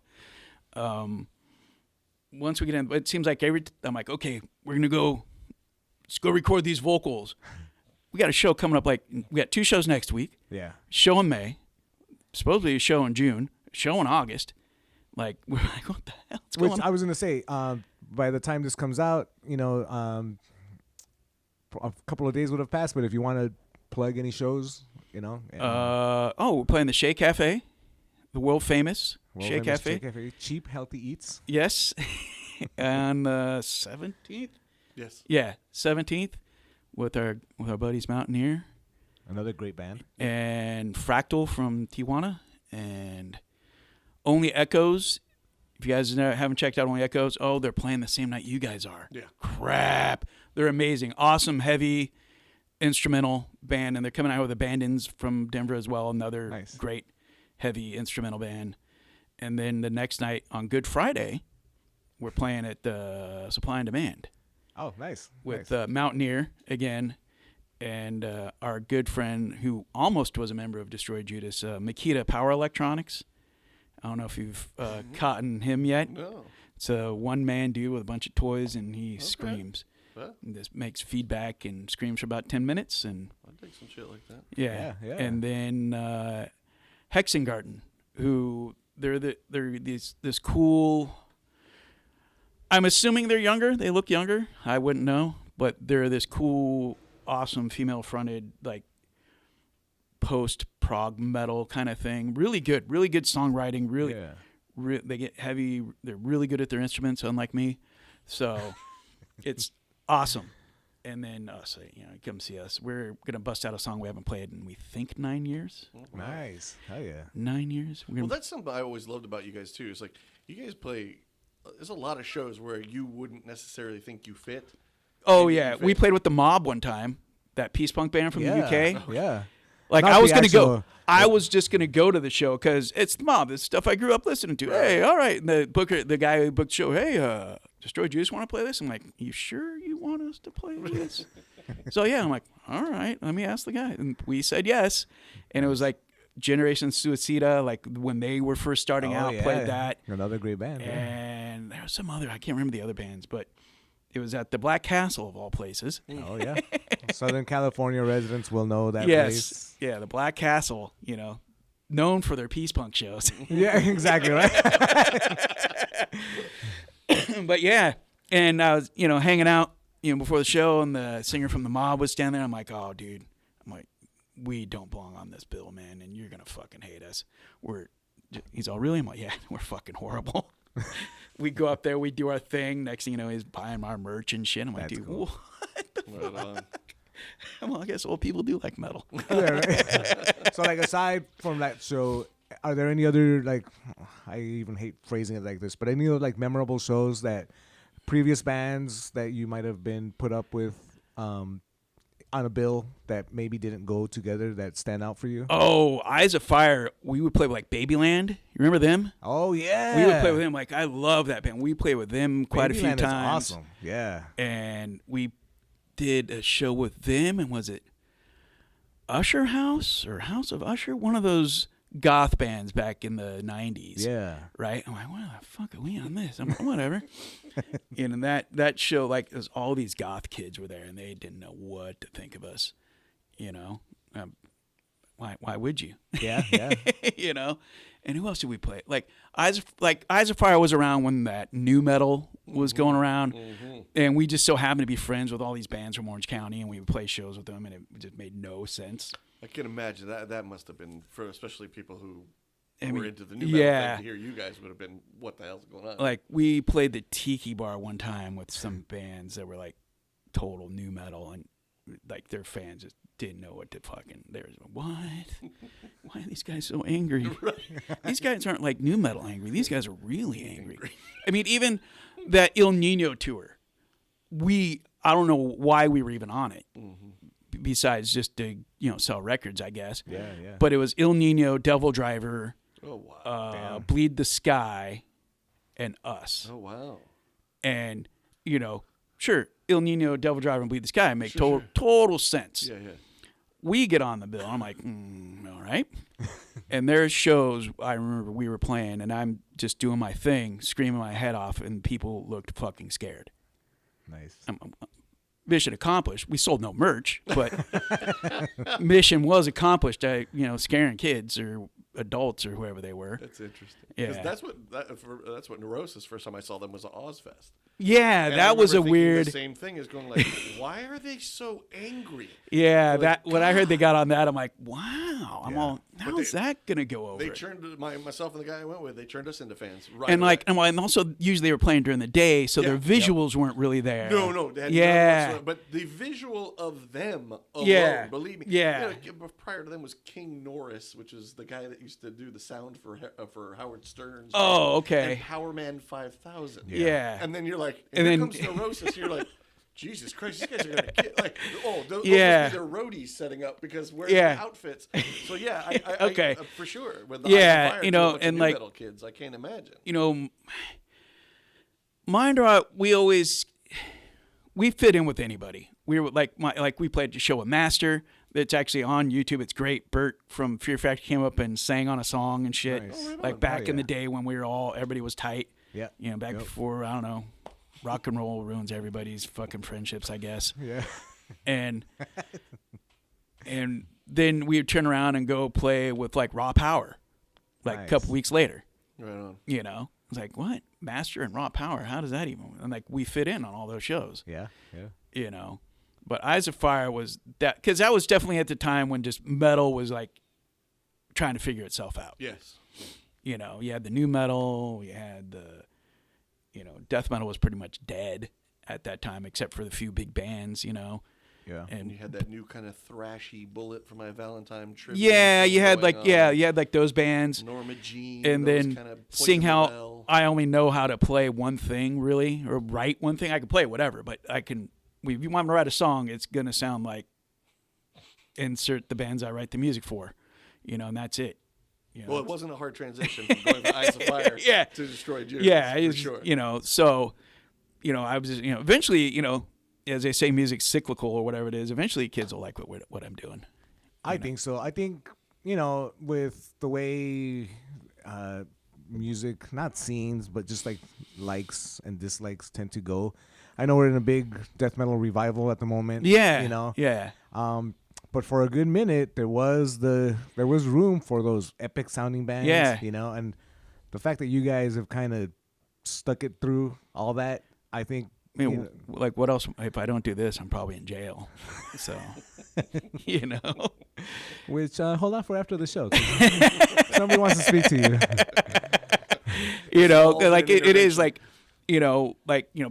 Once we get in, it seems like I'm like, okay, we're gonna go. Let's go record these vocals. We got a show coming up. Like we got 2 shows next week. Yeah. Show in May. Supposedly a show in June. A show in August. Like we're like, what the hell's Which going on? I was gonna say, by the time this comes out, a couple of days would have passed. But if you want to plug any shows, We're playing the Shea Cafe, the world famous Shea Cafe. Cheap, healthy eats. Yes, on the 17th. yes. Yeah, 17th with our buddies Mountaineer Another great band. and Fractal from Tijuana and Only Echoes. If you guys haven't checked out Only Echoes, they're playing the same night you guys are. Yeah. Crap. They're amazing. Awesome, heavy instrumental band. And they're coming out with Abandons from Denver as well. Another Nice. great heavy instrumental band. And then the next night on Good Friday, we're playing at the Supply and Demand Oh, nice. with Nice. Mountaineer again. And our good friend who almost was a member of Destroy Judas, Makita Power Electronics. I don't know if you've caught him yet. No. It's a one-man dude with a bunch of toys, and he screams. Well, And this makes feedback and screams for about 10 minutes. And I'd take some shit like that. yeah. Yeah. And then Hexengarten, who they're this cool. I'm assuming they're younger. They look younger. I wouldn't know, but they're this cool, awesome female-fronted like post-prog metal kind of thing. Really good songwriting. Really, Yeah. they get heavy. They're really good at their instruments, unlike me. So it's awesome. And then come see us. We're gonna bust out a song we haven't played in we think 9 years. Nice. Hell yeah. 9 years. We're Well, gonna, that's something I always loved about you guys too. It's like you guys play. There's a lot of shows where you wouldn't necessarily think you fit. oh you yeah, fit. we played with the Mob one time. That peace punk band from the UK. Yeah. Like Not I was the gonna go. actual- I was just gonna go to the show because it's the Mob. It's stuff I grew up listening to. Hey, all right. And the guy who booked the show. Hey, Destroy Judas want to play this? I'm like, you sure you want us to play this? So yeah, I'm like, all right. Let me ask the guy, and we said yes. And it was like Generation Suicida, like when they were first starting out, played that. Another great band. Yeah. And there was some other. I can't remember the other bands, but it was at the Black Castle of all places. Oh yeah. Southern California residents will know that Yes. place. Yeah, the Black Castle, known for their peace punk shows. Yeah, exactly right. But yeah, and I was, hanging out, before the show, and the singer from the Mob was standing there. I'm like, oh, dude. I'm like, we don't belong on this bill, man, and you're gonna fucking hate us. He's all, really? I'm like, yeah, we're fucking horrible. We go up there, we do our thing. Next thing you know, he's buying our merch and shit. I'm like, dude, cool. what the fuck? Well, I guess old people do like metal. Yeah, right? So, like, aside from that show, are there any other, like, I even hate phrasing it like this, but any other, like, memorable shows that previous bands that you might have been put up with on a bill that maybe didn't go together that stand out for you? Oh, Eyes of Fire. We would play with, like, Babyland. You remember them? Oh, yeah. We would play with them. Like, I love that band. We played with them quite a few Babyland is times. awesome. Yeah. And we did a show with them, and was it Usher House or House of Usher? One of those goth bands back in the 90s. Yeah. Right? I'm like, why the fuck are we on this? I'm like, whatever. And that show, like, it was all these goth kids were there, and they didn't know what to think of us. You know? Why would you? Yeah, yeah. You know? And who else did we play? Like Eyes of Fire was around when that new metal was going around, and we just so happened to be friends with all these bands from Orange County, and we would play shows with them, and it just made no sense. I can imagine that must have been for especially people who I were mean, into the new metal yeah. thing. To hear you guys would have been, what the hell's going on? Like, we played the Tiki Bar one time with some bands that were like total new metal, and like their fans just didn't know what to fucking. There's what? Why are these guys so angry? Right. These guys aren't like new metal angry. These guys are really angry. I mean, even that Il Nino tour, I don't know why we were even on it. Besides just to sell records, I guess. Yeah, yeah. But it was Il Nino, Devil Driver, Oh wow. Bleed the Sky, and us. Oh wow. And sure, Il Nino, Devil Driver, and Bleed the Sky make Sure. total sense. Yeah, yeah. We get on the bill. I'm like, all right. And there's shows I remember we were playing, and I'm just doing my thing, screaming my head off, and people looked fucking scared. Nice. Mission accomplished. We sold no merch, but mission was accomplished. Scaring kids or adults or whoever they were. That's interesting. Yeah. Because that's what Neurosis. First time I saw them was at Ozfest. Yeah, And I that was a remember thinking weird. The same thing is going like, why are they so angry? Yeah, Like, when I heard they got on that, I'm like, wow. I'm all, But how's that gonna go over? They turned myself and the guy I went with. They turned us into fans. Right. and away. and also usually they were playing during the day, so their Yeah. visuals weren't really there. No, they had none yeah, whatsoever. But the visual of them alone, Yeah. believe me. Yeah. Prior to them was King Norris, which is the guy that used to do the sound for Howard Stern's. Oh, okay. And Power Man 5000. Yeah. And then you're like, And and then then- comes Neurosis, you're like, Jesus Christ, these guys are gonna kill. Like, those Yeah. must be their roadies setting up because wearing Yeah. the outfits. So yeah, I Okay. for sure. With the Yeah, Eyes of Fire, you know, to a bunch of and new like- metal kids, I can't imagine. Mindrot, we fit in with anybody. We were we played a show with Master that's actually on YouTube. It's great. Bert from Fear Factory came up and sang on a song and shit. Nice. Oh, right like on. back Oh, in the yeah. day when everybody was tight. Yeah. Back before, I don't know, rock and roll ruins everybody's fucking friendships, I guess. Yeah. And then we would turn around and go play with like Raw Power, like Nice. a couple weeks later. Right on. It's like, what? Master and Raw Power? How does that even? And like we fit in on all those shows. Yeah. Yeah. But Eyes of Fire was that, because that was definitely at the time when just metal was like trying to figure itself out. Yes. You had the new metal, you had the, death metal was pretty much dead at that time, except for the few big bands, Yeah. And you had that new kind of thrashy Bullet for My Valentine tribute. yeah, thing you had going like, on. you had like those bands. Norma Jean. And those then kind of seeing Poison how Bell. I only know how to play one thing really, or write one thing. I can play whatever, but if you want me to write a song, it's going to sound like insert the bands I write the music for, and that's it. Well, it wasn't a hard transition from going from Eyes of Fire Yeah. to Destroy Judas. Yeah, for it's, sure. So, I was just, eventually, as they say, music's cyclical or whatever it is. Eventually, kids will like what I'm doing. I think so. I think, with the way music, not scenes, but just like likes and dislikes tend to go. I know we're in a big death metal revival at the moment. Yeah. Yeah. But for a good minute, there was room for those epic sounding bands. Yeah. And the fact that you guys have kind of stuck it through all that, I think you know, like what else? If I don't do this, I'm probably in jail. So, you know. Which hold on for after the show. 'Cause somebody wants to speak to you. You know, like it is like, you know,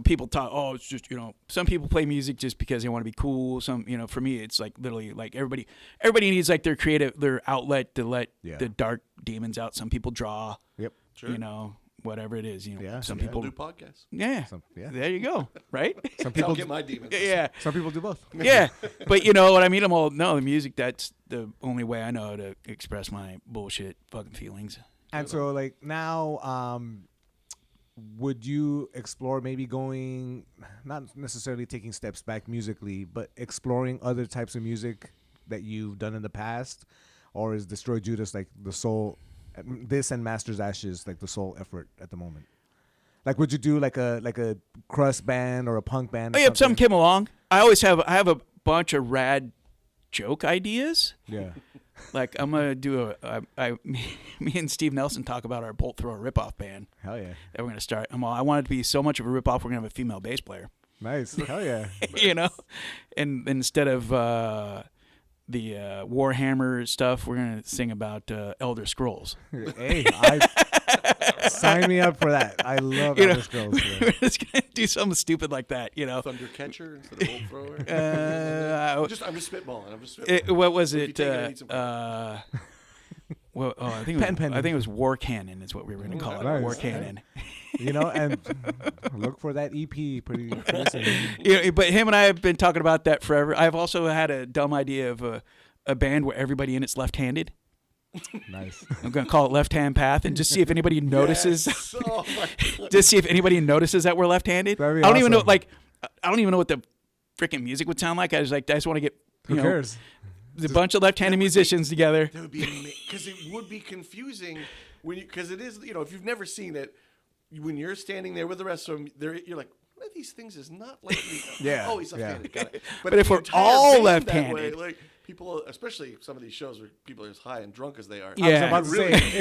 people talk. Oh, it's just, you know, some people play music just because they want to be cool. Some, you know, for me, it's like literally like everybody needs like their outlet to let the dark demons out. Some people draw. Yep. Sure. You know, whatever it is. You know, some People people do podcasts. Yeah. There you go. Right. Some people I'll get my demons. Yeah. Some people do both. Yeah, but you know what I mean? I'm all, no, the music, that's the only way I know how to express my bullshit fucking feelings. And so, like, now, would you explore maybe going, not necessarily taking steps back musically, but exploring other types of music that you've done in the past? Or is Destroy Judas like the sole, this and Master's Ashes like the sole effort at the moment? Like, would you do like a crust band or a punk band? Oh, yeah, if something came along. I have a bunch of rad joke ideas. Yeah. Like, I'm going to do me and Steve Nelson talk about our Bolt Thrower ripoff band. Hell yeah. That we're going to start. I want it to be so much of a ripoff, we're going to have a female bass player. Nice. Hell yeah. You know? And instead of the Warhammer stuff, we're going to sing about Elder Scrolls. Hey, sign me up for that. I love Elder Scrolls. Yeah. We're just going to do something stupid like that, you know? Thundercatcher instead of Bolt Thrower. I'm just spitballing. What was it? Well, I think it was War Cannon is what we were going to call it. Nice. War Cannon. You know, and look for that EP pretty soon. You know, but him and I have been talking about that forever. I've also had a dumb idea of a band where everybody in it's left-handed. Nice. I'm going to call it Left Hand Path and just see if anybody notices. Yes. Oh my God. Just see if anybody notices that we're left-handed. That'd be I don't even know, awesome. like, I don't even know what the freaking music would sound like. I just want to get Who cares? a bunch of left-handed musicians together. That would be amazing because it would be confusing because it is, you know, if you've never seen it, when you're standing there with the rest of them, you're like, one of these things is not like me. Yeah. Oh, he's left-handed. Got it. But if the we're entire all band that left-handed. way, like people, especially some of these shows where people are as high and drunk as they are. Yeah. I was about to Really say,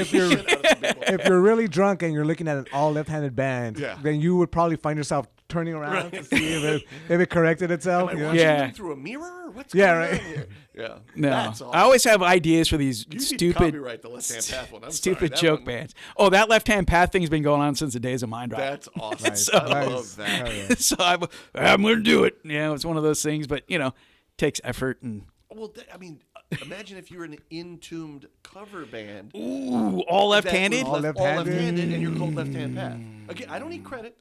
if you're really drunk and you're looking at an all left-handed band, then you would probably find yourself turning around to see if it corrected itself. Am I You know? watching Yeah. them through a mirror? What's Yeah, going right. on here? Yeah. No, That's awesome. I always have ideas for these You need to stupid, copyright the left-hand path one. I'm stupid sorry, joke one- bands. Oh, that Left Hand Path thing's been going on since the days of Mindrot. That's awesome. Nice. I Nice. love that. Hell yeah. So I'm going to do it. You know, it's one of those things, but you know, takes effort and Well, I mean, imagine if you were an Entombed cover band. ooh, all left-handed. All All left-handed. left-handed, and you're called Left Hand Path. Again, I don't need credit.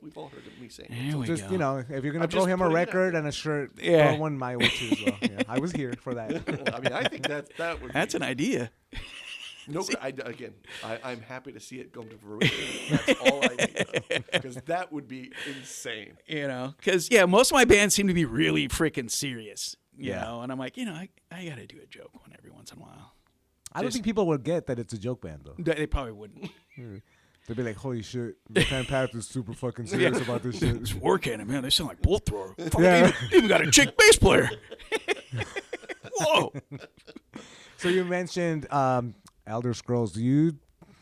We've all heard of me saying it. There we Just, go. you know, if you're going I'm to throw just him a putting it out record there. and a shirt, Yeah. throw one my way too as well. Yeah, I was here for that. I mean, I think that would. That's be, an idea. no. I'm happy to see it come to fruition. That's all I need because that would be insane. You know, because most of my bands seem to be really freaking serious. You Yeah. know, and I'm like, you know, I got to do a joke one every once in a while. I don't think people would get that it's a joke band, though. They probably wouldn't. They'd be like, holy shit, Left Hand Path is super fucking serious about this shit. It's War Cannon, man. They sound like Bolt Thrower. Fuck, Yeah. they even got a chick bass player. Whoa. So you mentioned Elder Scrolls. Do you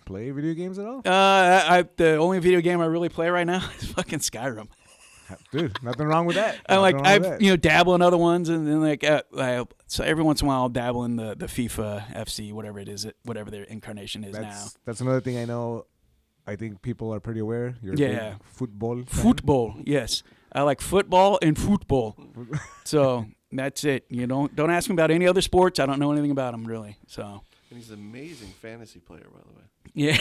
play video games at all? The only video game I really play right now is fucking Skyrim. Dude, nothing wrong with that. I'm like, Nothing wrong with I've that. dabble in other ones, and then like so every once in a while I'll dabble in the FIFA FC, whatever it is, whatever their incarnation is now. That's another thing I know. I think people are pretty aware. You're a Yeah. big football fan. Football, yes, I like football and football. So that's it. You don't ask me about any other sports. I don't know anything about them really. So And he's an amazing fantasy player, by the way. yeah,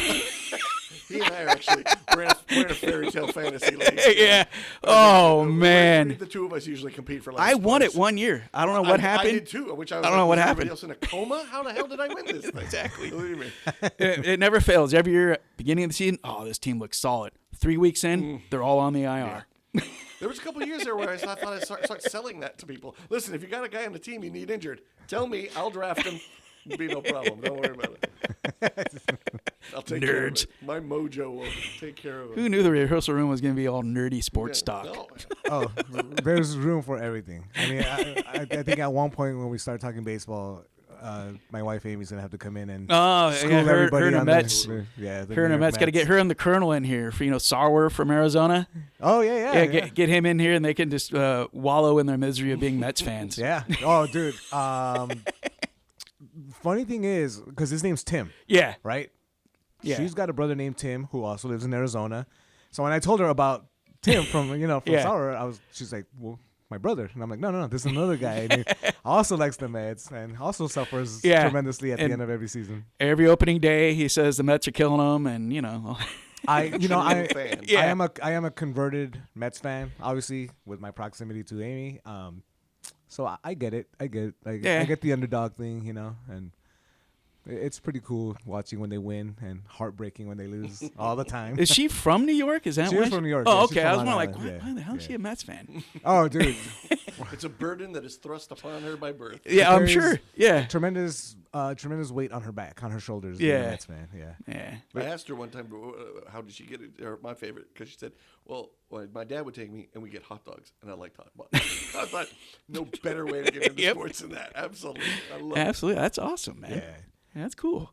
He and I are actually we're in a fairy tale fantasy league. yeah. Oh man, The two of us usually compete for. Last I won place. it one year. I don't know what I happened. did too. Which I don't know what was happened. Everybody else in a coma? How the hell did I win this thing? Exactly. Believe me. It never fails. Every year, beginning of the season, oh, this team looks solid. 3 weeks in, they're all on the IR. There was a couple of years there where I thought I'd start selling that to people. Listen, if you got a guy on the team you need injured, tell me. I'll draft him. It'll be no problem. Don't worry about it. I'll take care of Nerds. it. My mojo will take care of it. Who knew the rehearsal room was going to be all nerdy sports talk? No. Oh, there's room for everything. I mean, I think at one point when we started talking baseball, my wife Amy's gonna have to come in and Oh, school yeah, everybody her and on Mets. the Her and New York Mets got to get her and the Colonel in here for stalwart from Arizona. Oh yeah. Get him in here, and they can just wallow in their misery of being Mets fans. Yeah. Oh, dude. Funny thing is, because his name's Tim. Yeah. Right. Yeah. She's got a brother named Tim who also lives in Arizona. So when I told her about Tim from Yeah. Stalwart, she's like, well, my brother, and I'm like, no, this is another guy. And he also likes the Mets and also suffers tremendously at the end of every season. Every opening day, he says the Mets are killing him, and I fan. I am a converted Mets fan, obviously with my proximity to Amy. So I get it. I get the underdog thing, and it's pretty cool watching when they win and heartbreaking when they lose all the time. Is she from New York? Is that She why is from New York. Oh, Yeah, she's okay. I was from more Long like, Island. why the hell is she a Mets fan? Oh, dude. It's a burden that is thrust upon her by birth. Yeah, I'm There's sure. Yeah. Tremendous weight on her back, on her shoulders. Yeah. being a Mets fan. Yeah. Yeah. I asked her one time, how did she get it? Or my favorite, because she said, well, my dad would take me and we get hot dogs, and I liked hot dogs. I thought, no better way to get into Yep. sports than that. Absolutely. I love it. Absolutely. That's awesome, man. Yeah. That's cool.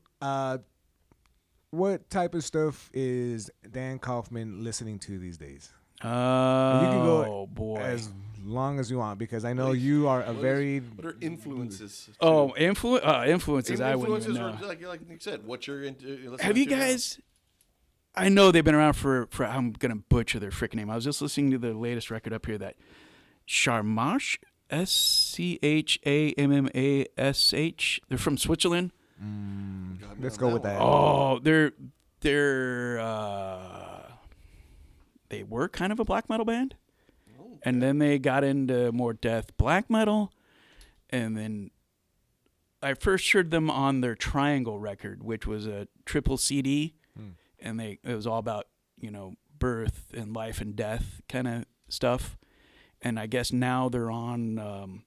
What type of stuff is Dan Kaufman listening to these days? Oh, You can go boy. as long as you want, because I know you are a very What are influences? Oh, influences. I wouldn't influences even know. are like you said. What you're into? listening Have you to now. guys? I know they've been around for. I'm gonna butcher their freaking name. I was just listening to the latest record up here. That Charmash, SCHAMMASH. They're from Switzerland. God, Let's no, go with that. Oh, they were kind of a black metal band, and then they got into more death black metal, and then I first heard them on their Triangle record, which was a triple CD, and it was all about birth and life and death kind of stuff, and I guess now they're on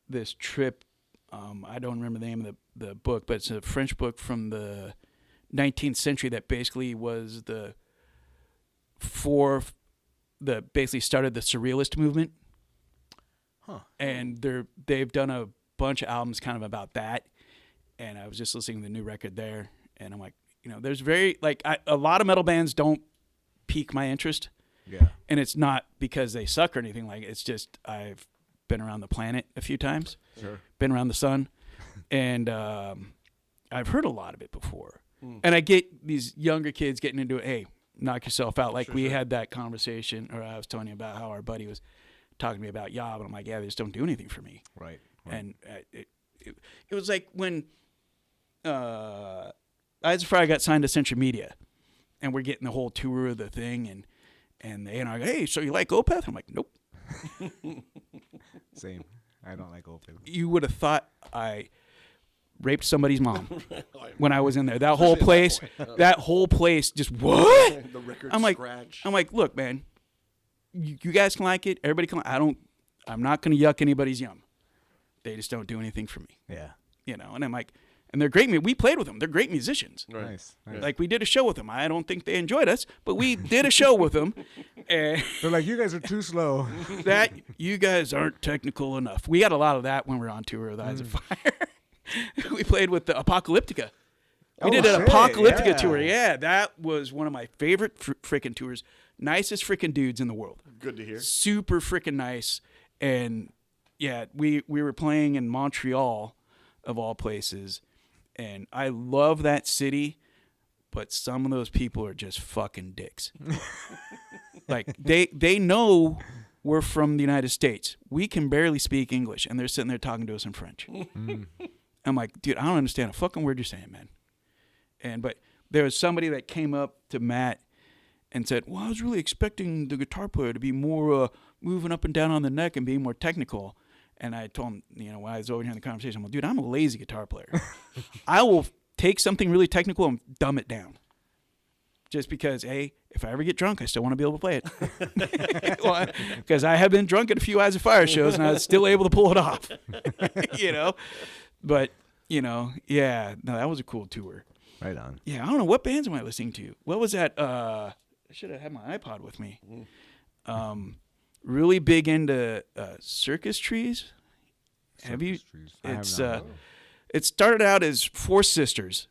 this trip. I don't remember the name of the book, but it's a French book from the 19th century that basically was basically started the surrealist movement. Huh. And they've done a bunch of albums kind of about that. And I was just listening to the new record there, and I'm like, there's a lot of metal bands don't pique my interest. Yeah. And it's not because they suck or anything it's just I've been around the planet a few times. Sure. Been around the sun, and I've heard a lot of it before. And I get these younger kids getting into it. Hey, knock yourself out. Like we had that conversation, or I was telling you about how our buddy was talking to me about Yob, and I'm like, yeah, they just don't do anything for me. Right. And it was like when Eyes of Fire got signed to Century Media, and we're getting the whole tour of the thing, and they are like, hey, so you like Opeth? I'm like, nope. Same. I don't like open. You would have thought I raped somebody's mom when I was in there. That whole place just what? The record I'm scratch. like, look, man, you guys can like it. Everybody can. I'm not going to yuck anybody's yum. They just don't do anything for me. Yeah. And I'm like, and they're great. We played with them. They're great musicians. Right. Nice. Like we did a show with them. I don't think they enjoyed us, but we did a show with them. And They're like, you guys are too slow. that you guys aren't technical enough. We got a lot of that when we were on tour with Eyes of Fire. We played with the Apocalyptica. We did an shit, Apocalyptica yeah. tour. Yeah, that was one of my favorite freaking tours. Nicest freaking dudes in the world. Good to hear. Super freaking nice. And yeah, we were playing in Montreal, of all places. And I love that city, but some of those people are just fucking dicks. Like they know we're from the United States. We can barely speak English, and they're sitting there talking to us in French. I'm like, dude, I don't understand a fucking word you're saying, man. But there was somebody that came up to Matt and said, well, I was really expecting the guitar player to be more moving up and down on the neck and being more technical. And I told him, when I was over here in the conversation, I'm like, dude, I'm a lazy guitar player. I will take something really technical and dumb it down. Just because, hey, if I ever get drunk, I still want to be able to play it. Because I have been drunk at a few Eyes of Fire shows, and I was still able to pull it off. But, yeah, no, that was a cool tour. Right on. Yeah, I don't know. What bands am I listening to? What was that? I should have had my iPod with me. Really big into Circus Trees. Have you? Trees. I have It's not. it started out as 4 sisters.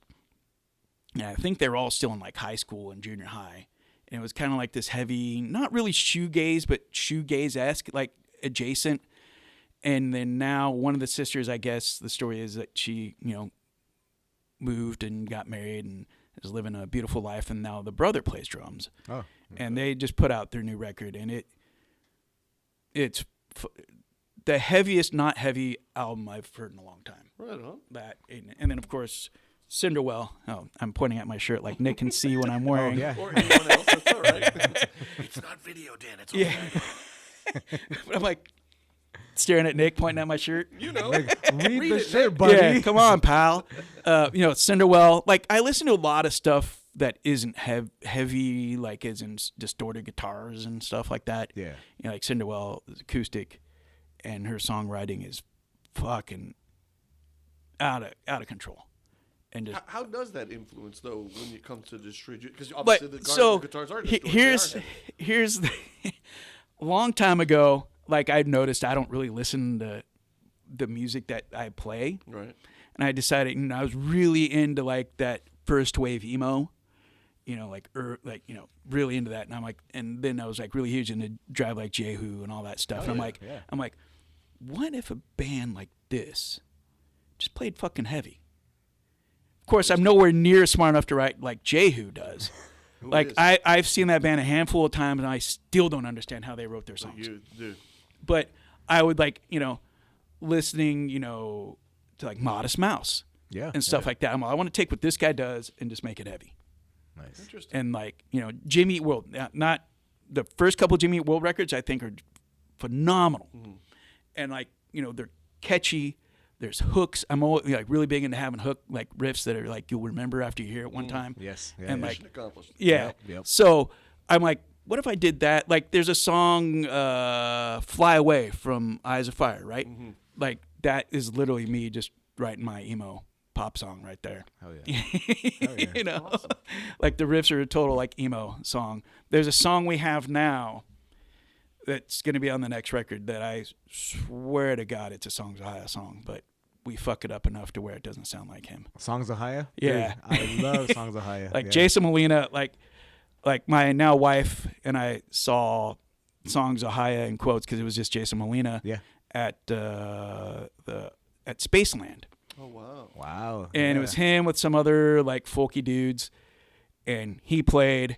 And I think they were all still in like high school and junior high. And it was kind of like this heavy, not really shoegaze, but shoegaze-esque, like adjacent. And then now one of the sisters, I guess the story is that she, moved and got married and is living a beautiful life. And now the brother plays drums. Oh. Okay. And they just put out their new record. And it's the heaviest, not heavy album I've heard in a long time. Right on. And then, of course, Cinderwell. Oh, I'm pointing at my shirt like Nick can see what I'm wearing. Yeah. Or anyone else. That's all right. It's not video, Dan. It's all right. But I'm like staring at Nick, pointing at my shirt. Like, read the shirt, buddy. Yeah, come on, pal. Cinderwell. Like, I listen to a lot of stuff that isn't heavy, like as in distorted guitars and stuff like that. Yeah. Like Cinderwell is acoustic, and her songwriting is fucking out of control. And just, how does that influence though when it comes to distribute? Because obviously the guitars are distorted. Here's the a long time ago. Like I'd noticed, I don't really listen to the music that I play. Right. And I decided, I was really into like that first wave emo, really into that. And I'm like, and then I was like really huge into Drive Like Jehu and all that stuff. And I'm like, what if a band like this just played fucking heavy? Of course, I'm nowhere near smart enough to write like Jehu does. Like I've seen that band a handful of times, and I still don't understand how they wrote their songs. You do. But I would listening, to like Modest Mouse, and stuff like that. I want to take what this guy does and just make it heavy. Nice, interesting. And like Jimmy Eat World, not the first couple Jimmy Eat World records, I think are phenomenal, and like they're catchy. There's hooks. I'm always like really big into having hook like riffs that are like you'll remember after you hear it one time. Yes. Yeah, and mission accomplished. Yeah. Yep. So I'm like, what if I did that? Like, there's a song, "Fly Away" from Eyes of Fire, right? Mm-hmm. Like that is literally me just writing my emo pop song right there. Hell yeah. Hell yeah. Awesome. Like the riffs are a total like emo song. There's a song we have now that's going to be on the next record that I swear to God it's a Songs of Haya song, but we fuck it up enough to where it doesn't sound like him. Songs of Haya? Yeah. Dude, I love Songs of Haya. Like Jason Molina, like my now wife and I saw Songs of Haya in quotes because it was just Jason Molina at Spaceland. Oh, wow. Wow. And it was him with some other like folky dudes, and he played,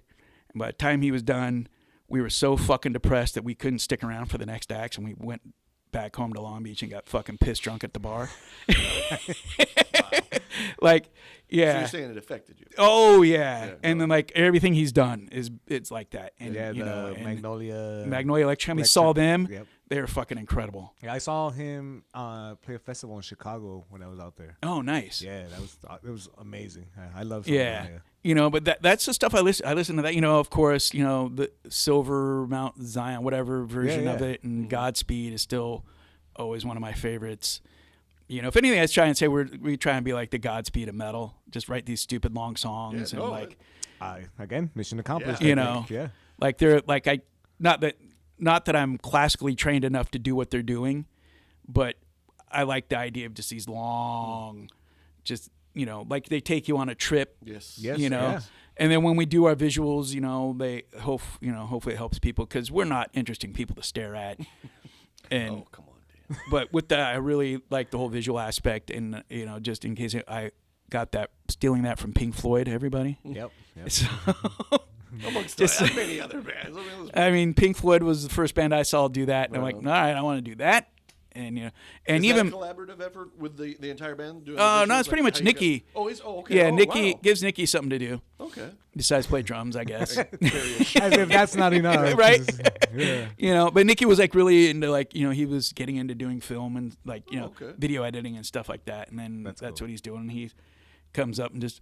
and by the time he was done, we were so fucking depressed that we couldn't stick around for the next act, and we went back home to Long Beach and got fucking pissed drunk at the bar. Like, yeah. So you're saying it affected you? Oh yeah. And then like everything he's done it's like that. And Magnolia Electric. We saw them. Yep. They were fucking incredible. Yeah, I saw him play a festival in Chicago when I was out there. Oh, nice. Yeah, it was amazing. I love Songs of Haya. But that's the stuff I listen. I listen to that. Of course, the Silver Mount Zion, whatever version of it, and Godspeed is still always one of my favorites. If anything, I try and say we try and be like the Godspeed of metal. Just write these stupid long songs again, mission accomplished. Like they're like not that I'm classically trained enough to do what they're doing, but I like the idea of just these long, just like they take you on a trip. Yes. And then when we do our visuals, they hopefully it helps people because we're not interesting people to stare at. And oh, come on, Dan. But with that, I really like the whole visual aspect, and just in case I got stealing that from Pink Floyd, everybody. Yep. So, amongst many other bands. I mean, Pink Floyd was the first band I saw do that, and I'm like, all right, I want to do that. And and is even that a collaborative effort with the entire band? No, it's pretty much Nikki. Okay. Yeah, Nikki gives Nikki something to do. Okay. Besides play drums, I guess. As if that's not enough, right? Yeah. But Nikki was like really into like he was getting into doing film and like video editing and stuff like that, and then that's cool. What he's doing. He comes up and just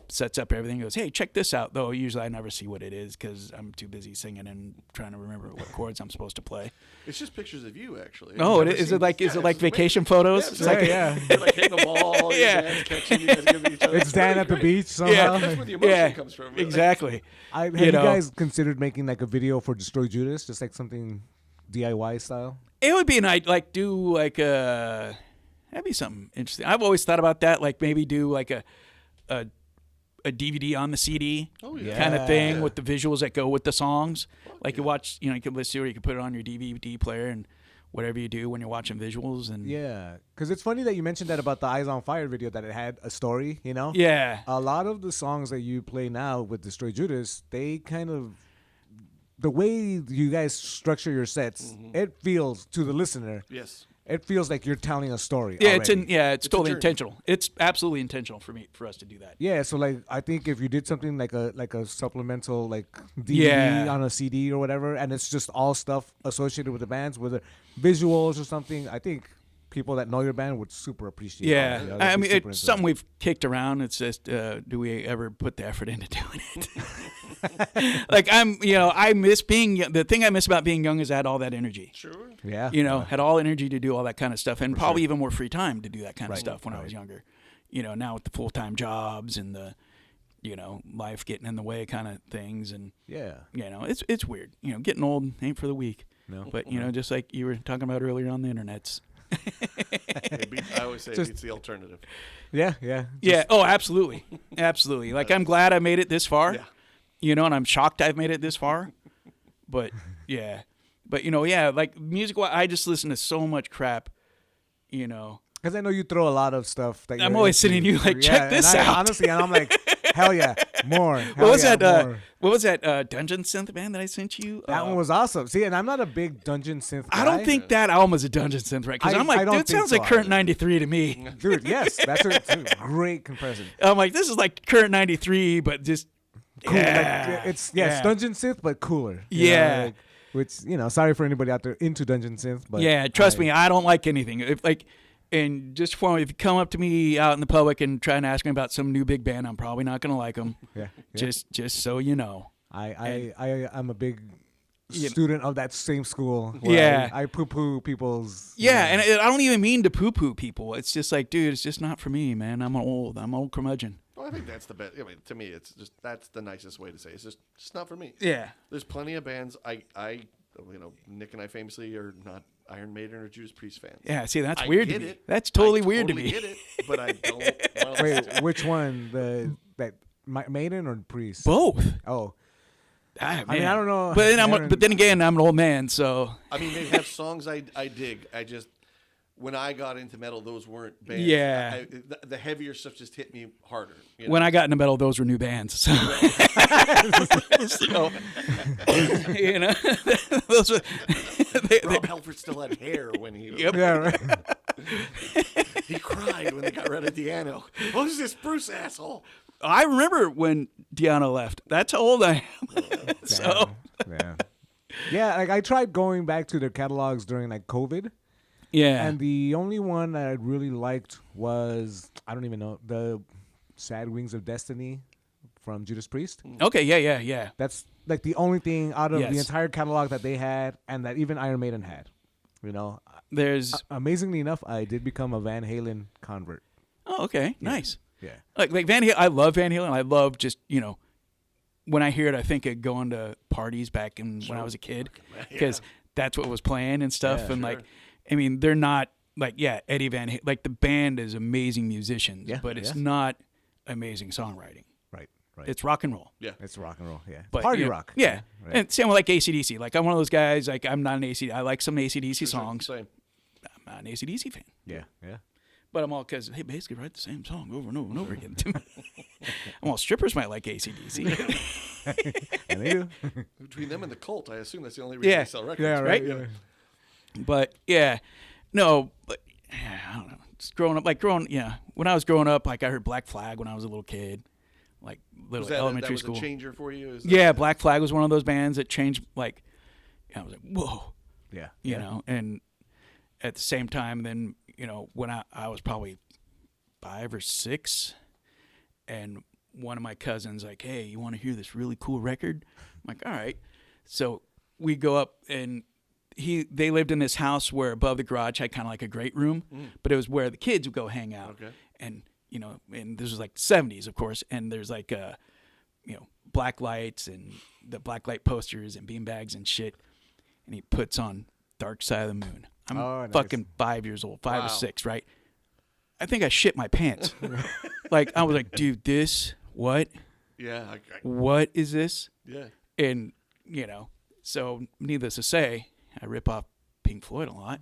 sets up everything. He goes, hey, check this out. Though usually I never see what it is because I'm too busy singing and trying to remember what chords I'm supposed to play. It's just pictures of you, actually. Oh, is it like vacation photos? Yeah, it's like hitting a ball. Catching you guys giving each other. It's Dan at the beach somehow. Yeah, that's where the emotion comes from. Really. Exactly. Have you guys considered making like a video for Destroy Judas, just like something DIY style? It would be do like a. that'd be something interesting. I've always thought about that, like maybe do like a DVD on the CD kind of thing with the visuals that go with the songs. Like you watch, you could listen to it, or you could put it on your DVD player and whatever you do when you're watching visuals. And yeah, because it's funny that you mentioned that about the Eyes on Fire video, that it had a story, Yeah. A lot of the songs that you play now with Destroy Judas, they kind of, the way you guys structure your sets, it feels to the listener. Yes. It feels like you're telling a story. Yeah, already. it's totally intentional. It's absolutely intentional for us to do that. Yeah, so like I think if you did something like a supplemental like DVD on a CD or whatever, and it's just all stuff associated with the bands, with the visuals or something, I think people that know your band would super appreciate. Yeah, it. I mean it's something we've kicked around. It's just, do we ever put the effort into doing it? Like I miss being the thing I miss about being young is I had all that energy. Sure. Yeah. Had all energy to do all that kind of stuff, and probably even more free time to do that kind of stuff when I was younger. Now with the full-time jobs and the, life getting in the way kind of things, and it's weird. Getting old ain't for the weak. No. But just like you were talking about earlier on the internets. I always say it's the alternative. Yeah. Oh, absolutely. Like I'm glad I made it this far. Yeah. And I'm shocked I've made it this far. But yeah. But like music, I just listen to so much crap, Because I know you throw a lot of stuff that I'm always sitting you like, check this out. Honestly, and I'm like, hell yeah, more. What was that? More. What was that Dungeon Synth band that I sent you? That one was awesome. See, and I'm not a big Dungeon Synth guy. I don't think that album is a Dungeon Synth, right? Because I'm like, dude, it sounds like Current 93 to me. Dude, yes, that's a great comparison. I'm like, this is like Current 93, but just Cool. Like, it's Dungeon Synth, but cooler. Yeah. Which, sorry for anybody out there into Dungeon Synth, but trust me, I don't like anything. And just for if you come up to me out in the public and try and ask me about some new big band, I'm probably not gonna like them. Yeah. Just so you know. I'm a big student of that same school. I poo-poo people's. Yeah, and I don't even mean to poo-poo people. It's just like, dude, it's just not for me, man. I'm old curmudgeon. Well, I think that's the best. I mean, to me, it's just that's the nicest way to say it. It's just not for me. Yeah. There's plenty of bands. Nick and I famously are not Iron Maiden or Judas Priest fans. Yeah, see, that's weird to me. It. That's totally weird to me. I get it, but I don't. Wait, which one? That Maiden or Priest? Both. Oh. I mean, I don't know. But then again, I'm an old man, so. I mean, they have songs I dig. I just, when I got into metal, those weren't bands. Yeah. The heavier stuff just hit me harder. When I got into metal, those were new bands. So. So those were. Rob Halford still had hair when he. Yep. Yeah, right. He cried when they got rid of Diano. What was this Bruce asshole? I remember when Diano left. That's how old I am. So. Yeah, like I tried going back to their catalogs during like COVID. Yeah. And the only one that I really liked was, I don't even know, the Sad Wings of Destiny from Judas Priest. Okay, yeah. That's like the only thing out of the entire catalog that they had and that even Iron Maiden had. There's amazingly enough, I did become a Van Halen convert. Oh, okay. Nice. Yeah. Like Van Halen, I love Van Halen. I love just, when I hear it, I think of going to parties back when I was a kid because that's what was playing and stuff. Yeah, and like, I mean, they're not like, Eddie Van Halen. Like the band is amazing musicians, but it's not amazing songwriting. Right. It's rock and roll. Yeah. It's rock and roll, But, party rock. Yeah. Right. And same with like AC/DC. Like I'm one of those guys, like I'm not an AC. I like some AC/DC songs. Same. I'm not an AC/DC fan. Yeah. But I'm all because they basically write the same song over and over and over again to me. I'm all strippers might like AC/DC. And they do. Between them and the Cult, I assume that's the only reason they sell records. Yeah, right. Yeah. But I don't know. Just growing up, when I was growing up, like I heard Black Flag when I was a little kid, like elementary school. Was a changer for you? Black Flag was one of those bands that changed. Like, I was like, whoa. Yeah. You know, and at the same time, then when I was probably 5 or 6, and one of my cousins like, hey, you want to hear this really cool record? I'm like, all right. So we go up and. They lived in this house where above the garage had kind of like a great room, but it was where the kids would go hang out. Okay. And, and this was like the 70s, of course. And there's like, black lights and the black light posters and beanbags and shit. And he puts on Dark Side of the Moon. I'm fucking 5 years old, 5 or 6, right? I think I shit my pants. Like, I was like, dude, what? Yeah. What is this? Yeah. And, so needless to say, I rip off Pink Floyd a lot.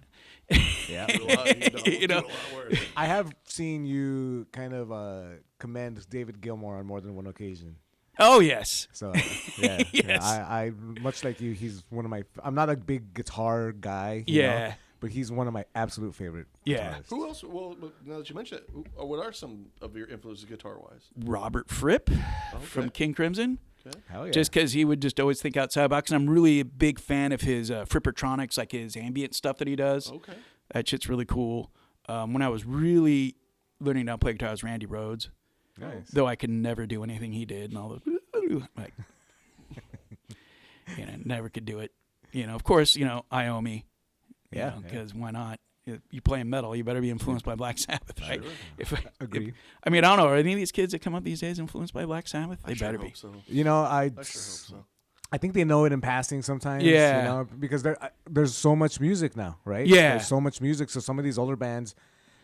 Yeah. Do a lot, You know. do a lot worse. I have seen you kind of commend David Gilmour on more than one occasion. Oh, yes. So yeah, Yes. I much like you. He's one of my. I'm not a big guitar guy. you Yeah. know, but he's one of my absolute favorite. Yeah. guitarists. Who else? Well, now that you mention it, what are some of your influences guitar-wise? Robert Fripp from King Crimson. Hell yeah. Just because he would just always think outside the box. And I'm really a big fan of his Frippertronics, like his ambient stuff that he does. Okay. That shit's really cool. When I was really learning how to play guitar, I was Randy Rhoads. Nice. Though I could never do anything he did and all the like, never could do it. Of course, Iommi. Yeah. Because why not? You play metal, you better be influenced by Black Sabbath, right? Agreed. I mean, I don't know. Are any of these kids that come up these days influenced by Black Sabbath? They better be. So. You know, I sure hope so. I think they know it in passing sometimes. Yeah. You know, because there's so much music now, right? Yeah. There's so much music. So some of these older bands,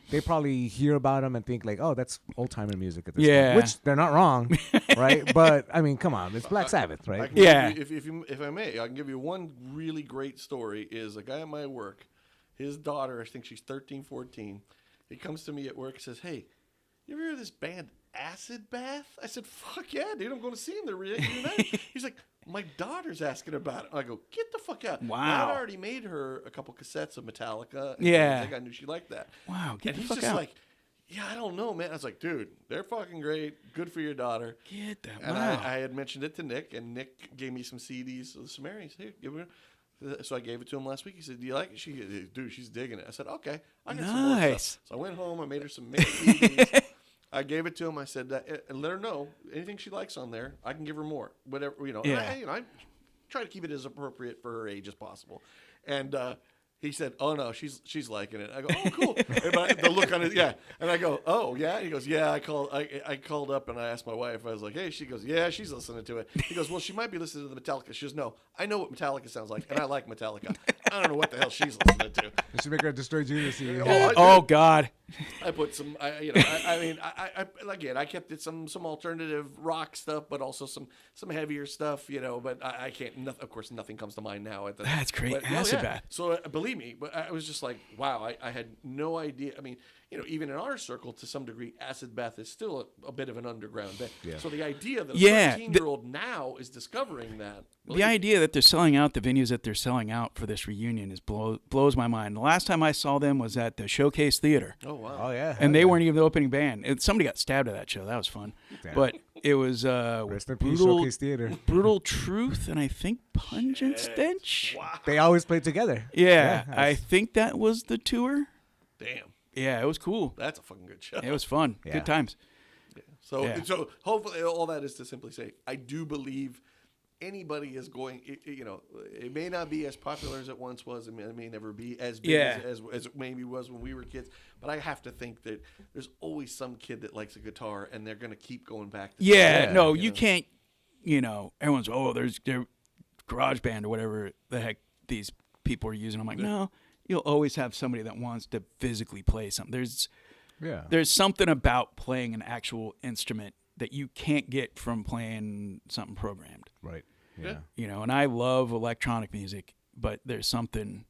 they probably hear about them and think like, oh, that's old timer music at this Yeah. point. Which they're not wrong, right? But I mean, come on, it's Black Sabbath, I right? can Yeah. give you, if I may, I can give you one really great story. Is a guy at my work, his daughter, I think she's 13, 14. He comes to me at work and says, "Hey, you ever hear of this band Acid Bath?" I said, "Fuck yeah, dude! I'm going to see him. They're reunited." He's like, "My daughter's asking about it." I go, "Get the fuck out!" Wow. I'd already made her a couple cassettes of Metallica. And Yeah. I think I knew she liked that. Wow, get and the he's fuck just out. like, "Yeah, I don't know, man." I was like, "Dude, they're fucking great. Good for your daughter." Get that. And Wow. I had mentioned it to Nick, and Nick gave me some CDs of the Sumerians. Hey, give her. So I gave it to him last week. He said, "Do you like it?" Dude, she's digging it. I said, "Okay, I got some more Nice. stuff." So I went home. I made her some mixed CDs. I gave it to him. I said, and let her know anything she likes on there. I can give her more, whatever you know. Yeah. And I try to keep it as appropriate for her age as possible. And he said, "Oh no, she's liking it." I go, "Oh cool." And the look on it, yeah. And I go, "Oh yeah." He goes, "Yeah." I called up and I asked my wife. I was like, "Hey," she goes, "Yeah, she's listening to it." He goes, "Well, she might be listening to the Metallica." She goes, "No, I know what Metallica sounds like, and I like Metallica. I don't know what the hell she's listening to." They should make her a Destroy Judas CD. Oh God. I put some, I again, I kept it some alternative rock stuff, but also some heavier stuff, But I can't. Of course, nothing comes to mind now. That's great. But, Acid Bath. So believe me, but I was just like, wow, I had no idea. I mean, even in our circle, to some degree, Acid Bath is still a bit of an underground band. Yeah. So the idea that a Yeah, 13-year-old now is discovering that. The idea that they're selling out the venues that they're selling out for this reunion blows my mind. The last time I saw them was at the Showcase Theater. Oh wow. Oh yeah. And they weren't even the opening band. Somebody got stabbed at that show. That was fun. Damn. But it was Rest in peace, brutal, Showcase Theater. brutal Truth and I think Pungent Stench. Wow. They always play together. Yeah, Yeah, I think that was the tour. Damn. Yeah, it was cool. That's a fucking good show. It was fun. Yeah. Good times. So, Yeah. so hopefully, all that is to simply say, I do believe anybody is going. It may not be as popular as it once was. It may never be as big Yeah. as it maybe was when we were kids. But I have to think that there's always some kid that likes a guitar, and they're going to keep going back. to Yeah, that, no, you you know? can't. Everyone's there's Garage Band or whatever the heck these people are using. I'm like, no, you'll always have somebody that wants to physically play something. There's something about playing an actual instrument that you can't get from playing something programmed. Right. Yeah. And I love electronic music, but there's something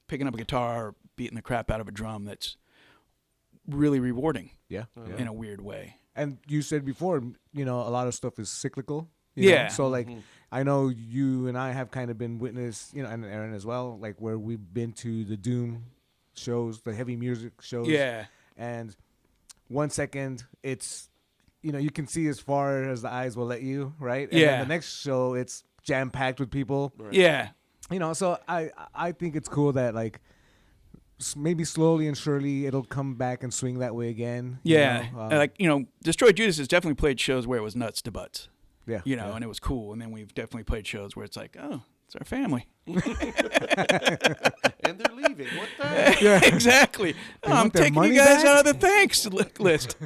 picking up a guitar, beating the crap out of a drum that's really rewarding Yeah. in a weird way. And you said before, a lot of stuff is cyclical. Yeah. So like, I know you and I have kind of been witness, and Aaron as well, like where we've been to the Doom shows, the heavy music shows. Yeah. And 1 second it's, you can see as far as the eyes will let you, right? And Yeah. then the next show it's jam packed with people. Right. Yeah. So I think it's cool that like maybe slowly and surely it'll come back and swing that way again. Yeah. You Destroy Judas has definitely played shows where it was nuts to butts. Yeah. And it was cool. And then we've definitely played shows where it's like, oh, it's our family. And they're leaving. What the heck? Yeah. Exactly. Oh, I'm want their taking you money guys back? out of the thanks list.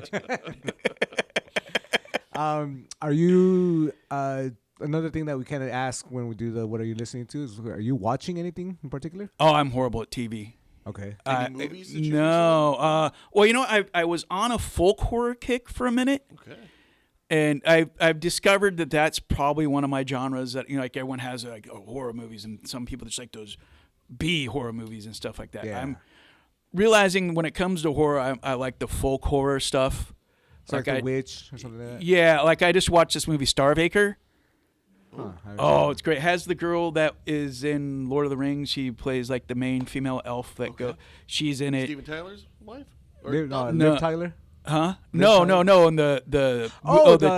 Are you another thing that we kind of ask when we do the what are you listening to is are you watching anything in particular? Oh, I'm horrible at TV. Okay. Any movies that you've No. Well, you know, I was on a folk horror kick for a minute. Okay. And I've discovered that that's probably one of my genres that, you know, like everyone has like horror movies, and some people just like those B horror movies and stuff like that. Yeah. I'm realizing when it comes to horror, I like the folk horror stuff. It's like The Witch or something like that. Yeah, like I just watched this movie Starbaker. Huh, Oh, it's great. It has the girl that is in Lord of the Rings. She plays like the main female elf that she's in it. Steven Tyler's wife? Or, Liv, no. No. Liv Tyler. Huh? No, in the the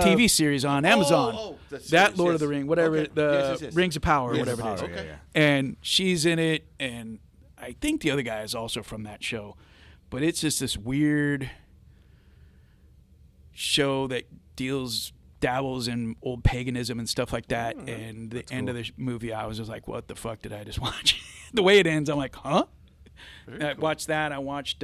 TV series on Amazon. The that series, Lord yes. of the Ring, whatever Okay. the Yes. Rings of Power, Yes. whatever it is. Okay. Yeah. And she's in it, and I think the other guy is also from that show. But it's just this weird show that dabbles in old paganism and stuff like that. And the end of the movie, I was just like, what the fuck did I just watch? The way it ends, I'm like, huh? I watched that. I watched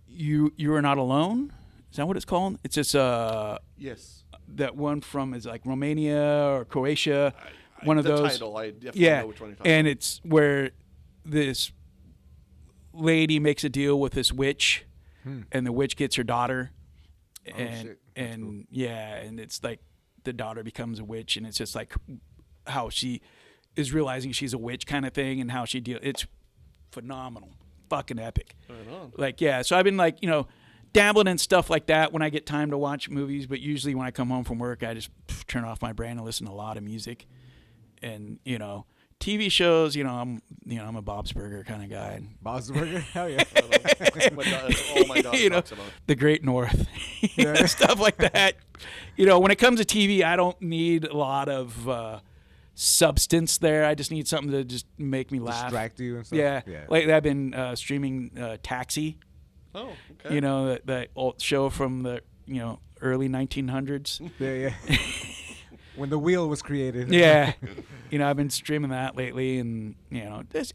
You Are Not Alone. Is that what it's called? It's just Yes. that one from is like Romania or Croatia. One of the those. title, I definitely know which one you're talking and about. it's where this lady makes a deal with this witch, and the witch gets her daughter, and shit. That's and yeah, and it's like the daughter becomes a witch, and it's just like how she is realizing she's a witch kind of thing, and how she deal. It's phenomenal, fucking epic. Right on. Like yeah, so I've been like dabbling in stuff like that when I get time to watch movies, but usually when I come home from work, I just turn off my brain and listen to a lot of music, and TV shows, I'm a Bob's Burger kind of guy. Bob's Burger. Hell yeah. That's all my dog talks about. The Great North, stuff like that. When it comes to TV, I don't need a lot of substance there. I just need something to just make me laugh. Distract you and stuff. Yeah. Like I've been streaming Taxi. Oh, okay. That old show from the early 1900s. Yeah. When the wheel was created. Yeah. I've been streaming that lately, and this.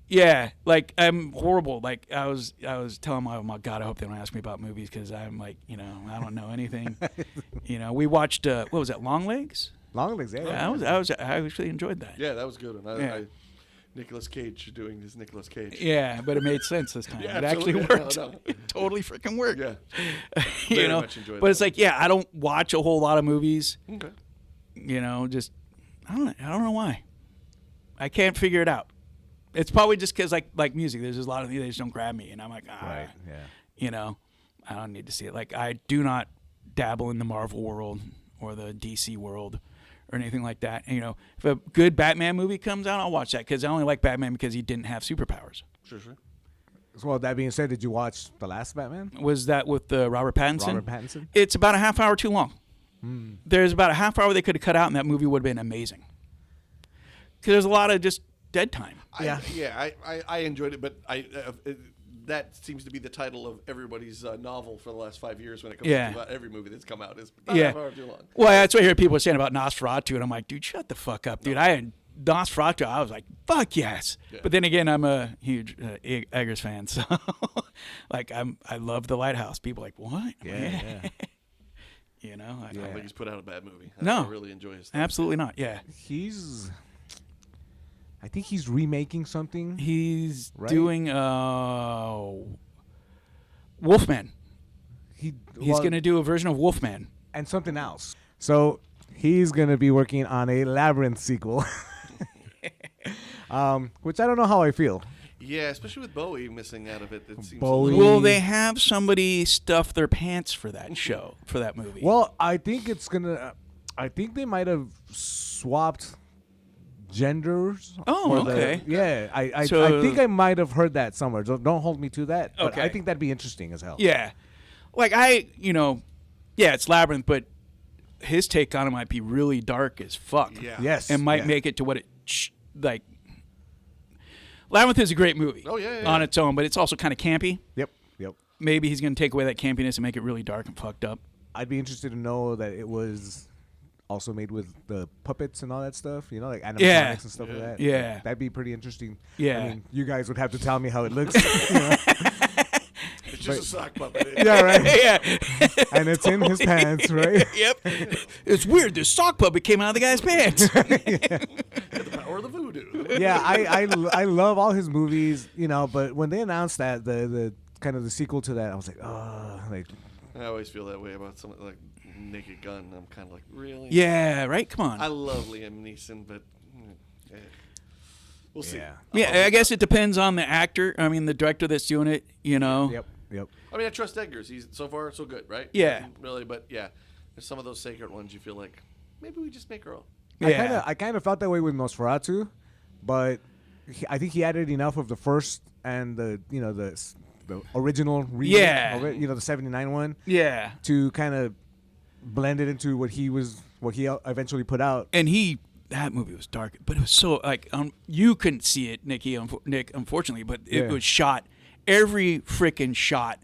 Yeah, like I'm horrible. Like I was telling my God, I hope they don't ask me about movies because I'm like, I don't know anything. We watched what was that, Long Legs? Long Legs, yeah. I actually enjoyed that. Yeah, that was a good one. Yeah. Nicolas Cage doing his Nicolas Cage. Yeah, but it made sense this time. Yeah, it actually absolutely. worked. No. It totally freaking worked. Yeah. Very much enjoyed But that it's like, yeah, I don't watch a whole lot of movies. Okay. Just I don't know why. I can't figure it out. It's probably just because like music, there's just a lot of things that just don't grab me, and I'm like, Right, yeah. I don't need to see it. Like I do not dabble in the Marvel world or the DC world or anything like that. And, if a good Batman movie comes out, I'll watch that because I only like Batman because he didn't have superpowers. Sure. Well, that being said, did you watch the last Batman? Was that with Robert Pattinson? Robert Pattinson? It's about a half hour too long. There's about a half hour they could have cut out, and that movie would have been amazing. Because there's a lot of just dead time. I enjoyed it, but that seems to be the title of everybody's novel for the last 5 years when it comes to about every movie that's come out. Is about half hour too long. Well, that's what I hear people saying about Nosferatu, and I'm like, dude, shut the fuck up, dude. I had Nosferatu, I was like, fuck yes. Yeah. But then again, I'm a huge Eggers fan, so like I love The Lighthouse. People are like, what? Yeah. I don't think he's put out a bad movie. No. I really enjoy his stuff. Absolutely not. Yeah. I think he's remaking something. He's doing Wolfman. He's going to do a version of Wolfman. And something else. So he's going to be working on a Labyrinth sequel. Which I don't know how I feel. Yeah, especially with Bowie missing out of it. It seems Bowie. Will they have somebody stuff their pants for that show, for that movie? Well, I think it's going to... I think they might have swapped genders. Oh, okay. I think I might have heard that somewhere. Don't hold me to that. But Okay. I think that'd be interesting as hell. Yeah. Like it's Labyrinth, but his take on it might be really dark as fuck. Yeah. Yes. And might make it to what it like. Labyrinth is a great movie. Oh, yeah. On its own, but it's also kind of campy. Yep. Maybe he's going to take away that campiness and make it really dark and fucked up. I'd be interested to know that it was also made with the puppets and all that stuff, like animatronics and stuff like that. Yeah. That'd be pretty interesting. Yeah. I mean, you guys would have to tell me how it looks. It's just a sock puppet. Yeah, right. Yeah. And it's in his pants, right? Yep. It's weird. This sock puppet came out of the guy's pants. The power of the voodoo. do. Yeah, I love all his movies, you know. But when they announced that the kind of the sequel to that, I was like, oh, like. I always feel that way about something like Naked Gun. I'm kind of like, really? Yeah, right. Come on. I love Liam Neeson, but we'll see. Yeah, I guess it depends on the actor. I mean, the director that's doing it. You know. Yep. I mean, I trust Eggers. He's so far so good, right? Yeah. Really, but yeah, there's some of those sacred ones you feel like maybe we just make Earl. Yeah. I kind of felt that way with Nosferatu, but I think he added enough of the first and the original remake of it, the 79 one. Yeah. To kind of blend it into what he eventually put out. And that movie was dark, but it was so like you couldn't see it, Nick, unfortunately, but it was shot. Every freaking shot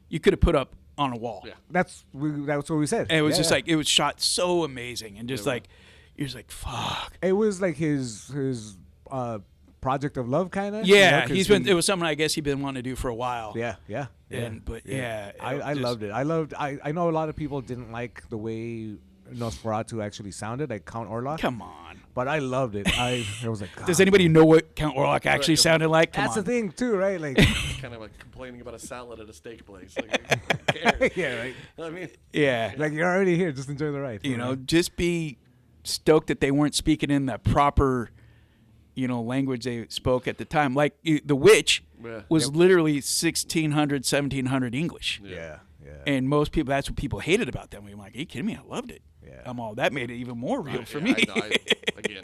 you could have put up on a wall. Yeah. That's what we said. And it was like it was shot so amazing and just like you're just like fuck. It was like his project of love kind of. Yeah, it was something I guess he'd been wanting to do for a while. Yeah. I loved it. I know a lot of people didn't like the way Nosferatu actually sounded, like Count Orlok. Come on. But I loved it. I was like, God. Does anybody know what Count Orlok actually sounded like? That's the thing too, right? Like kind of like complaining about a salad at a steak place. Like, who cares? Yeah, right. I mean, yeah. Like you're already here, just enjoy the ride. Just be stoked that they weren't speaking in the proper, language they spoke at the time. Like The Witch was literally 1600, 1700 English. Yeah. And most people, that's what people hated about that movie. I'm like, are you kidding me? I loved it. Yeah. That made it even more real for me. Again.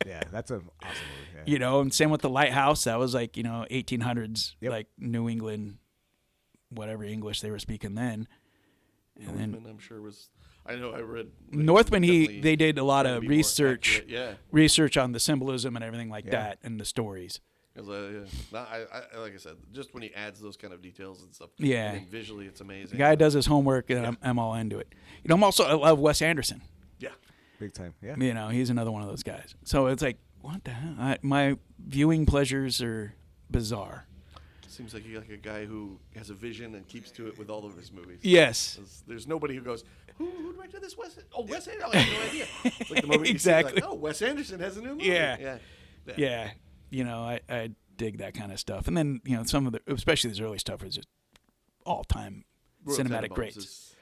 Yeah, that's an awesome movie. Yeah. And same with The Lighthouse. That was like, 1800s, like New England, whatever English they were speaking then. And Northman, I'm sure was. I know I read. Northman, they did a lot of research, accurate, research on the symbolism and everything like that, and the stories. Like I said, just when he adds those kind of details and stuff. Yeah. And visually, it's amazing. The guy does his homework, and I'm all into it. I love Wes Anderson. Yeah. Big time. Yeah. He's another one of those guys. So it's like, what the hell? My viewing pleasures are bizarre. Seems like you're like a guy who has a vision and keeps to it with all of his movies. Yes. There's nobody who goes, who directed this? Wes Anderson? I have no idea. It's like the moment exactly. you see, like, Wes Anderson has a new movie. Yeah. I dig that kind of stuff. And then, some of especially this early stuff is just all-time cinematic greats.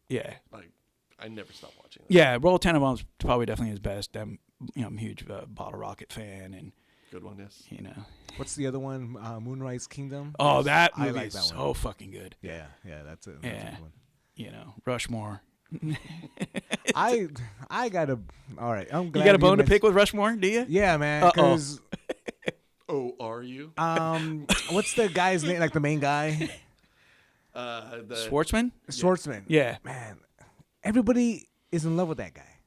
Like, I never stop watching that. Yeah, Roll of Tenenbaums probably definitely his best. I'm a huge Bottle Rocket fan, and good one, yes. What's the other one? Moonrise Kingdom. Oh, that movie like is that so fucking good. Yeah, that's it. That's a good one. Rushmore. I gotta. All right, I'm glad you got a bone to pick with Rushmore, do you? Yeah, man. Because. Oh, are you? What's the guy's name? Like the main guy? Schwartzman? Schwartzman. Yeah. Man, everybody is in love with that guy.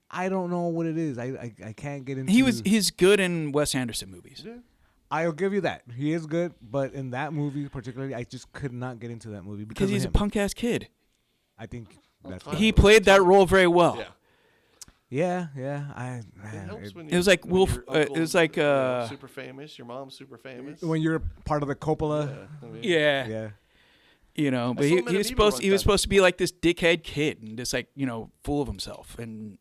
I don't know what it is. I can't get into. He's good in Wes Anderson movies. Yeah. I'll give you that. He is good, but in that movie particularly, I just could not get into that movie because he's a punk ass kid. I think that's he played that role very well. Yeah. Yeah. It was like Wolf. It was like super famous. Your mom's super famous. When you're part of the Coppola. Yeah. But he was supposed to be like this dickhead kid and just like full of himself, and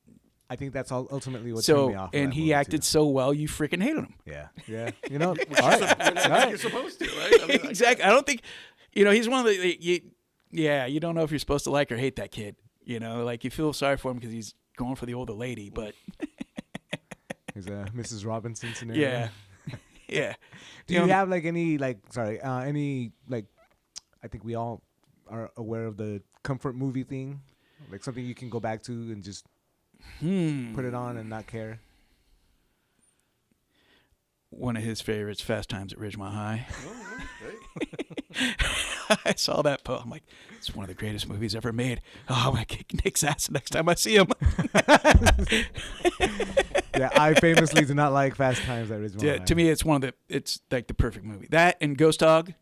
I think that's ultimately what turned me off. And he acted so well, you freaking hated him. Yeah. All right. You're supposed to, right? I mean, exactly. I don't think, he's one of the. You don't know if you're supposed to like or hate that kid. Like you feel sorry for him because he's going for the older lady, but he's a Mrs. Robinson scenario. Yeah. Do you have like any any I think we all are aware of the comfort movie thing, like something you can go back to and just put it on and not care. One of his favorites, Fast Times at Ridgemont High. Oh, right. I saw that post. I'm like, it's one of the greatest movies ever made. Oh, I'm gonna kick Nick's ass next time I see him. Yeah, I famously do not like Fast Times at Ridgemont High. To me, it's like the perfect movie. That and Ghost Dog.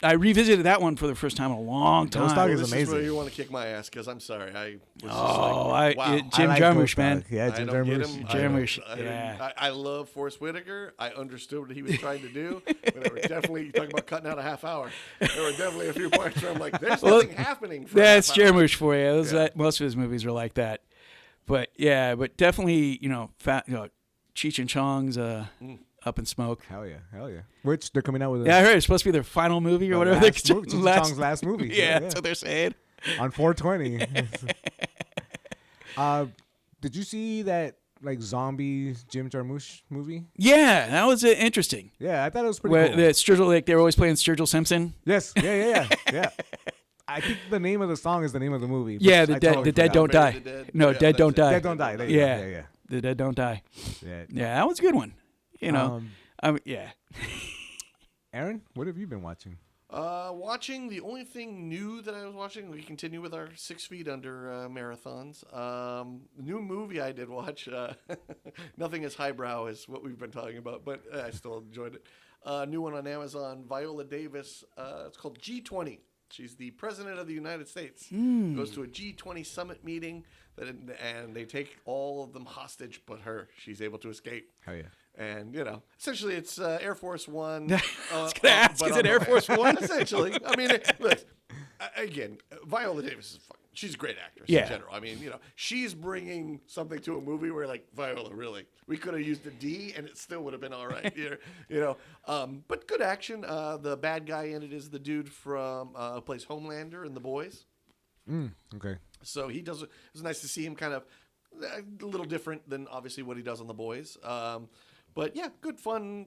I revisited that one for the first time in a long time. Ghost Dog is This amazing. is where you want to kick my ass because I'm sorry. I was wow. like, Jim Jarmusch, man. Yeah, Jim Jarmusch. Yeah. I love Forrest Whitaker. I understood what he was trying to do. But there were definitely, you talking about cutting out a half hour. There were definitely a few points where I'm like, there's nothing happening. That's Jarmusch for you. Most of his movies were like that. But definitely, Cheech and Chong's Up in Smoke. Hell yeah. Which they're coming out with. Yeah, I heard it's supposed to be their final movie or whatever. Last movie, Cheech and Chong's last movie. Yeah, that's what they're saying. On 420. Did you see that like zombie Jim Jarmusch movie? Yeah, that was interesting. Yeah, I thought it was pretty Where cool. the Sturgill, like they were always playing Sturgill Simpson. Yes. Yeah. I think the name of the song is the name of the movie. Yeah, the dead don't die. No, Yeah, dead don't die. Dead Don't Die. There you go. Yeah. The dead don't die. Yeah. Yeah, that was a good one. You know, yeah. Aaron, what have you been watching? Watching the only thing new that I was watching. We continue with our 6 Feet Under marathons. New movie I did watch. Nothing as highbrow as what we've been talking about, but I still enjoyed it. New one on Amazon. Viola Davis. It's called G20. She's the president of the United States. Goes to a G20 summit meeting, and they take all of them hostage, but her. She's able to escape. Hell yeah. And, essentially it's Air Force One. I was going to ask, is it Air Force One? Essentially. I mean, look, again, Viola Davis is she's a great actress in general. I mean, she's bringing something to a movie where, like, Viola, really, we could have used a D and it still would have been all right. But good action. The bad guy in it is the dude from who plays Homelander in The Boys. Okay. So he does. It's nice to see him kind of a little different than obviously what he does on The Boys. But yeah, good fun.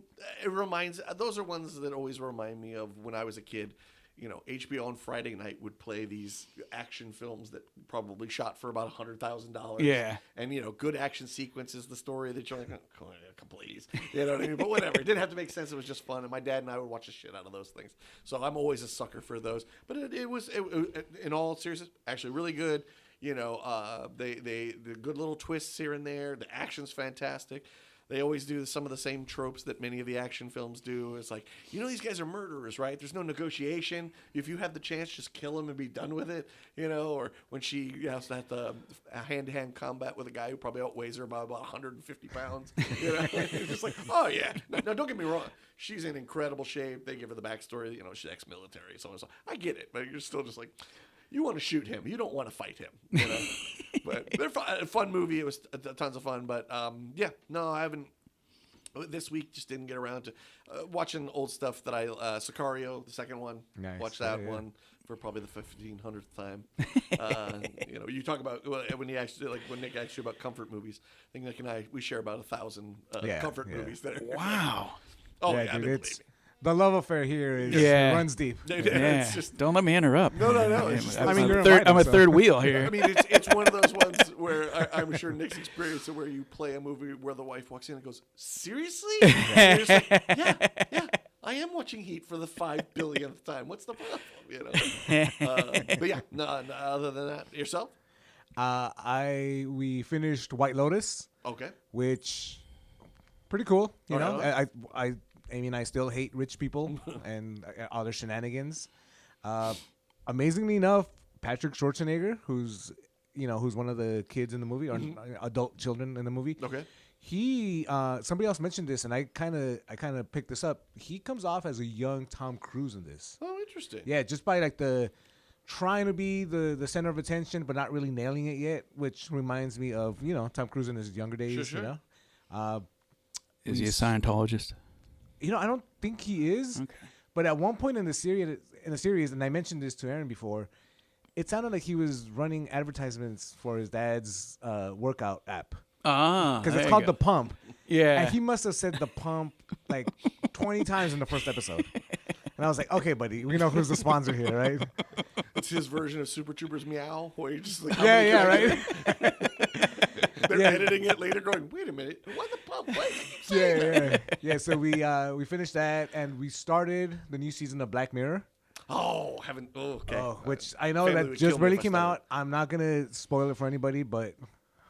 Those are ones that always remind me of when I was a kid. HBO on Friday night would play these action films that probably shot for about $100,000. Yeah. And, good action sequences, the story that you're like, oh, please. You know what I mean? But whatever. It didn't have to make sense. It was just fun. And my dad and I would watch the shit out of those things. So I'm always a sucker for those. But it was, in all seriousness, actually really good. The good little twists here and there. The action's fantastic. They always do some of the same tropes that many of the action films do. It's like, these guys are murderers, right? There's no negotiation. If you have the chance, just kill them and be done with it, Or when she has that hand-to-hand combat with a guy who probably outweighs her by about 150 pounds, It's just like, oh, yeah. No, don't get me wrong. She's in incredible shape. They give her the backstory, she's ex-military. So I get it, but you're still just like, you want to shoot him. You don't want to fight him, But they're fun movie. It was tons of fun. But, I haven't. This week just didn't get around to watching old stuff that Sicario, the second one. Nice. Watched that one for probably the 1,500th time. You talk about when Nick asked you about comfort movies. I think Nick and I, we share about 1,000 comfort movies there. Wow. Oh, yeah, yeah, dude, believe me. The love affair here is runs deep. It's just, Don't let me interrupt. No. It's just, I mean, I'm a third wheel here. I mean, it's one of those ones where I'm sure Nick's experienced it, where you play a movie where the wife walks in and goes, "Seriously?" And you're just like, yeah. I am watching Heat for the 5 billionth time. What's the problem? But yeah, no. Other than that, yourself? We finished White Lotus. Okay. Which pretty cool. You know, right. I mean, I still hate rich people and all their shenanigans. Amazingly enough, Patrick Schwarzenegger, who's one of the kids in the movie, or adult children in the movie. Okay. He somebody else mentioned this, and I kind of picked this up. He comes off as a young Tom Cruise in this. Oh, interesting. Yeah, just by like the trying to be the center of attention, but not really nailing it yet, which reminds me of Tom Cruise in his younger days. Sure. Is he a Scientologist? I don't think he is. Okay. But at one point in the series, and I mentioned this to Aaron before, it sounded like he was running advertisements for his dad's workout app. Because it's called The Pump. Yeah. And he must have said The Pump like 20 times in the first episode. And I was like, okay, buddy, we know who's the sponsor here, right? It's his version of Super Troopers Meow, where you're just like, right? They're editing it later, going, "Wait a minute, what the pump? Why does he keep saying that?" Yeah. So we finished that, and we started the new season of Black Mirror. Oh, haven't. Oh, okay. Which I know Family that would just kill me barely if I came started. out. I'm not gonna spoil it for anybody, but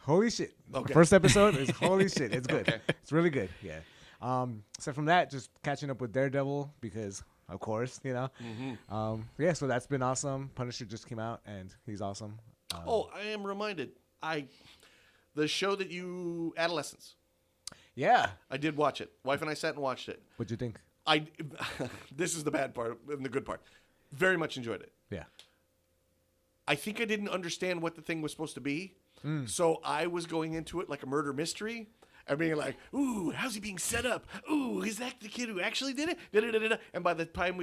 holy shit! Okay. The first episode is holy shit. It's good. Okay. It's really good. Yeah. So from that, just catching up with Daredevil because, of course, Yeah. So that's been awesome. Punisher just came out, and he's awesome. I am reminded. The show that Adolescence. Yeah. I did watch it. Wife and I sat and watched it. What'd you think? This is the bad part and the good part. Very much enjoyed it. Yeah. I think I didn't understand what the thing was supposed to be. So I was going into it like a murder mystery. and being like, ooh, how's he being set up? Ooh, is that the kid who actually did it? Da-da-da-da-da. And by the time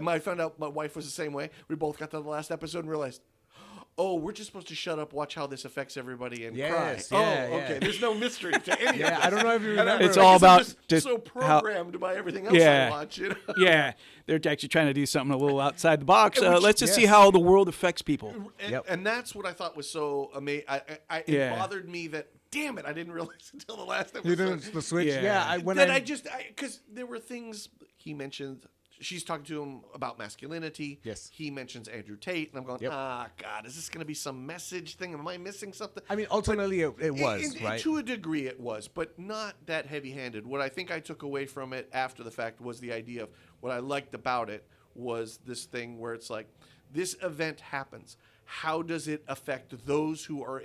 I found out my wife was the same way, we both got to the last episode and realized, oh, we're just supposed to shut up, watch how this affects everybody, and cry. Okay. There's no mystery to any of this. I don't know if you remember. It's all about just so programmed by everything else I watch. You know? Yeah, they're actually trying to do something a little outside the box. Let's just see how the world affects people. And that's what I thought was so amazing. It bothered me that, damn it, I didn't realize until the last episode. You didn't the switch. Yeah. Because there were things he mentioned. She's talking to him about masculinity. Yes. He mentions Andrew Tate, and I'm going, God, is this going to be some message thing? Am I missing something? I mean, ultimately, it was, right? To a degree, it was, but not that heavy-handed. What I think I took away from it after the fact was the idea of what I liked about it was this thing where it's like, this event happens. How does it affect those who are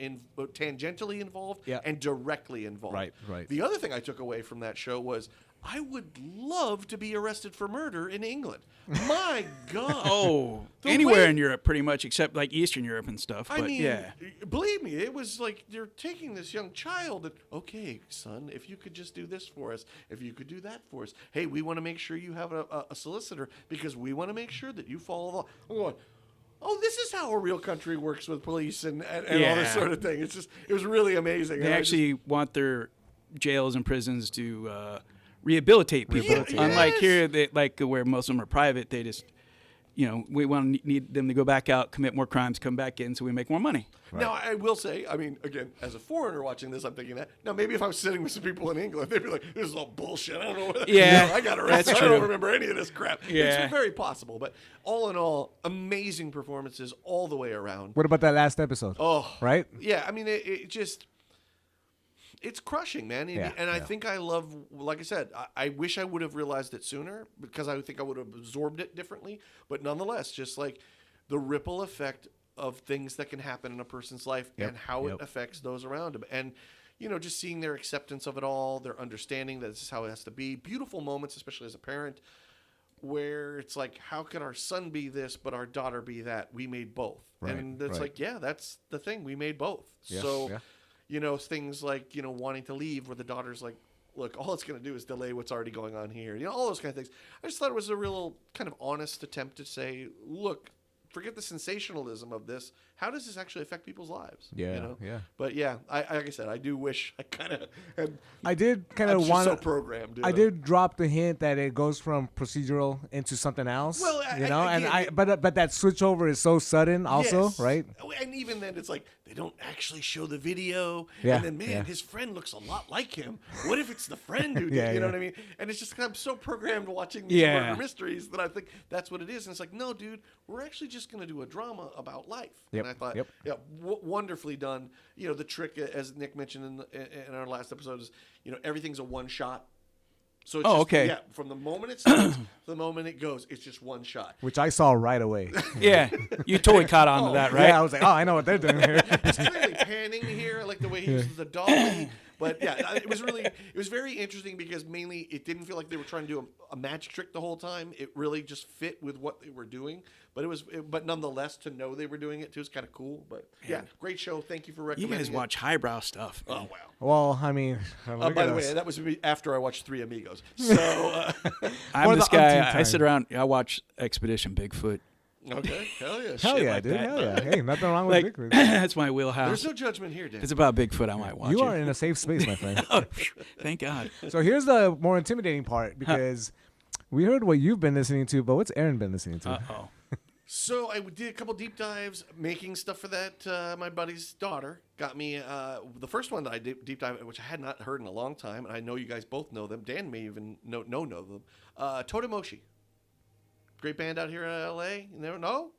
tangentially involved and directly involved? Right. The other thing I took away from that show was, I would love to be arrested for murder in England. My God. Oh, anywhere in Europe, pretty much, except like Eastern Europe and stuff. I mean, believe me, it was like they're taking this young child and, okay, son, if you could just do this for us, if you could do that for us. Hey, we want to make sure you have a solicitor because we want to make sure that you follow the law. I'm going, oh, this is how a real country works with police and all this sort of thing. It's just, it was really amazing. They actually want their jails and prisons to rehabilitate people. Unlike here, where most of them are private, they just, we need them to go back out, commit more crimes, come back in, so we make more money. Right. Now, I will say, I mean, again, as a foreigner watching this, I'm thinking that. Now, maybe if I was sitting with some people in England, they'd be like, this is all bullshit. I don't know what I got arrested. I don't remember any of this crap. Yeah. It's very possible. But all in all, amazing performances all the way around. What about that last episode? Oh. Right? Yeah, I mean, it just... It's crushing, man. And I think I love, like I said, I wish I would have realized it sooner because I think I would have absorbed it differently. But nonetheless, just like the ripple effect of things that can happen in a person's life and how it affects those around them. And, just seeing their acceptance of it all, their understanding that this is how it has to be. Beautiful moments, especially as a parent, where it's like, how can our son be this, but our daughter be that? We made both. Right, and it's like, that's the thing. We made both. Yeah, So... things like, wanting to leave where the daughter's like, look, all it's going to do is delay what's already going on here. All those kind of things. I just thought it was a real kind of honest attempt to say, look, forget the sensationalism of this. How does this actually affect people's lives? Yeah. But yeah, like I said, I do wish I kind of had. I did kind of want so programmed. I did drop the hint that it goes from procedural into something else. Well, but that switch over is so sudden, also, yes. right? And even then, it's like they don't actually show the video. Yeah, and then, his friend looks a lot like him. What if it's the friend who did? You know what I mean? And it's just I'm so programmed watching these murder mysteries that I think that's what it is. And it's like, no, dude, we're actually just going to do a drama about life. Yep. And I thought, wonderfully done. The trick, as Nick mentioned in our last episode, is everything's a one shot. So it's okay. Yeah, from the moment it starts to the moment it goes, it's just one shot. Which I saw right away. Yeah, you totally caught on to that, right? Yeah, I was like, I know what they're doing here. It's clearly panning here. I like the way he uses the dolly. But yeah, it was very interesting because mainly it didn't feel like they were trying to do a magic trick the whole time. It really just fit with what they were doing. But nonetheless, to know they were doing it too is kind of cool. But yeah, great show. Thank you for You recommending guys watch highbrow stuff. Oh, wow. Well, I mean, by the way, that was after I watched Three Amigos. So I'm this guy. I sit around. I watch Expedition Bigfoot. Okay, hell yeah. Hell yeah, like dude. that. Hell yeah. Hey, nothing wrong with Bigfoot. That's my wheelhouse. There's no judgment here, Dan. If it's about Bigfoot, I might watch it. You are in a safe space, my friend. Thank God. So here's the more intimidating part because we heard what you've been listening to, but what's Aaron been listening to? Uh-oh. So I did a couple deep dives, making stuff for that. My buddy's daughter got me the first one that I did deep dive, which I had not heard in a long time, and I know you guys both know them. Dan may even know them. Totemoshi, great band out here in L.A. You never know?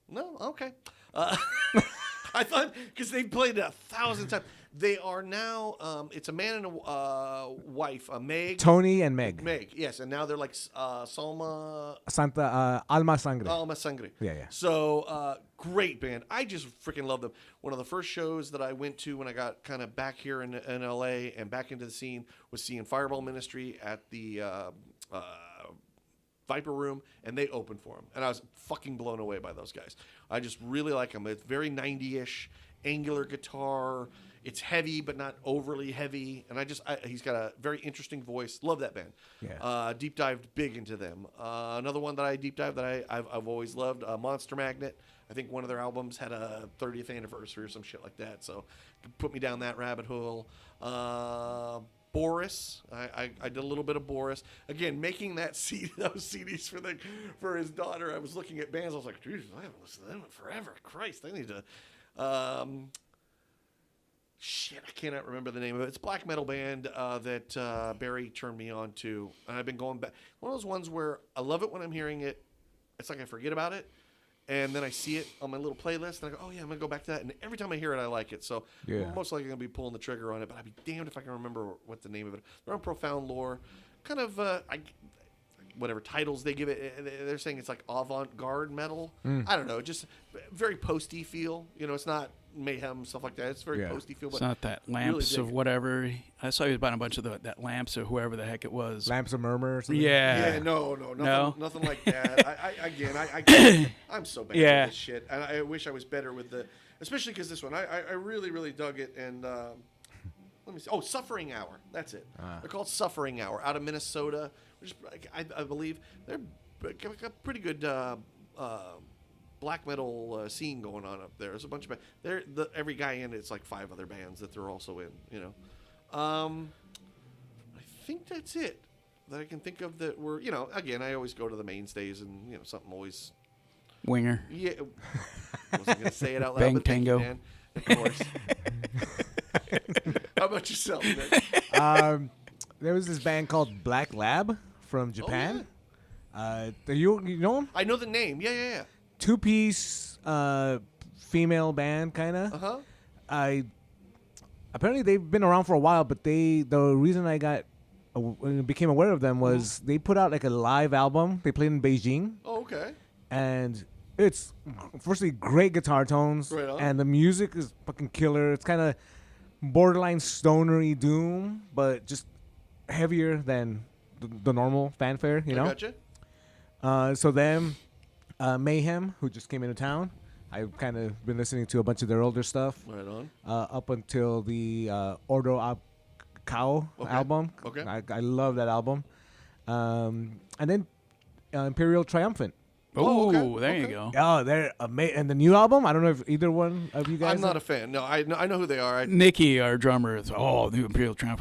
No, okay. I thought because they played it 1,000 times. They are now. It's a man and a wife, Meg. Tony and Meg. Meg, yes, and now they're like Alma Sangre. Alma Sangre. Yeah. So great band. I just freaking love them. One of the first shows that I went to when I got kind of back here in LA and back into the scene was seeing Fireball Ministry at the Viper Room, and they opened for them, and I was fucking blown away by those guys. I just really like them. It's very 90-ish, angular guitar. it's heavy but not overly heavy, and he's got a very interesting voice. Love that band. Yeah. Deep dived big into them. Another one that I deep dived that I've always loved, Monster Magnet. I think one of their albums had a 30th anniversary or some shit like that, so put me down that rabbit hole. Boris, I did a little bit of Boris. Again, making those CDs for his daughter. I was looking at bands. I was like, dude, I haven't listened to them in forever. Christ, I need to. Shit, I cannot remember the name of it. It's a black metal band that Barry turned me on to, and I've been going back. One of those ones where I love it when I'm hearing it. It's like I forget about it. And then I see it on my little playlist, and I go, oh, yeah, I'm going to go back to that. And every time I hear it, I like it. So I'm most likely going to be pulling the trigger on it, but I'd be damned if I can remember what the name of it is. They're on Profound Lore. Kind of, whatever titles they give it, they're saying it's like avant-garde metal. I don't know, just very posty feel. It's not mayhem, stuff like that. It's very posty feel. It's but not that Lamps really of whatever. I saw he was buying a bunch of that Lamps or whoever the heck it was. Lamps of Murmur or something? Yeah. Yeah, nothing like that. I'm so bad with this shit, and I wish I was better with especially because this one, I really, really dug it, and let me see. Oh, Suffering Hour, that's it. They're called Suffering Hour, out of Minnesota, which I believe they're got a pretty good black metal scene going on up there. There's a bunch of every guy in it's like 5 other bands that they're also in. I think that's it that I can think of that were, again, I always go to the mainstays and, something always. Winger. Yeah. I wasn't going to say it out loud. Bang but thank you, Tango. Dan. Of course. How about yourself, Nick? There was this band called Black Lab from Japan. You know them? I know the name. Yeah. 2-piece female band, kind of. Uh-huh. Apparently they've been around for a while, but the reason I became aware of them was they put out like a live album. They played in Beijing. Oh, okay. And it's firstly great guitar tones, Right on. and the music is fucking killer. It's kind of borderline stonery doom, but just heavier than the normal fanfare, I gotcha. So them, Mayhem, who just came into town. I've kind of been listening to a bunch of their older stuff. Right on. Up until the Ordo Ab Cow album. Okay. I love that album. And then Imperial Triumphant. Oh, okay. There you go. Oh, they're amazing. And the new album, I don't know if either one of you guys. I'm not a fan. No, I know who they are. Nikki, our drummer, is new Imperial Triumph.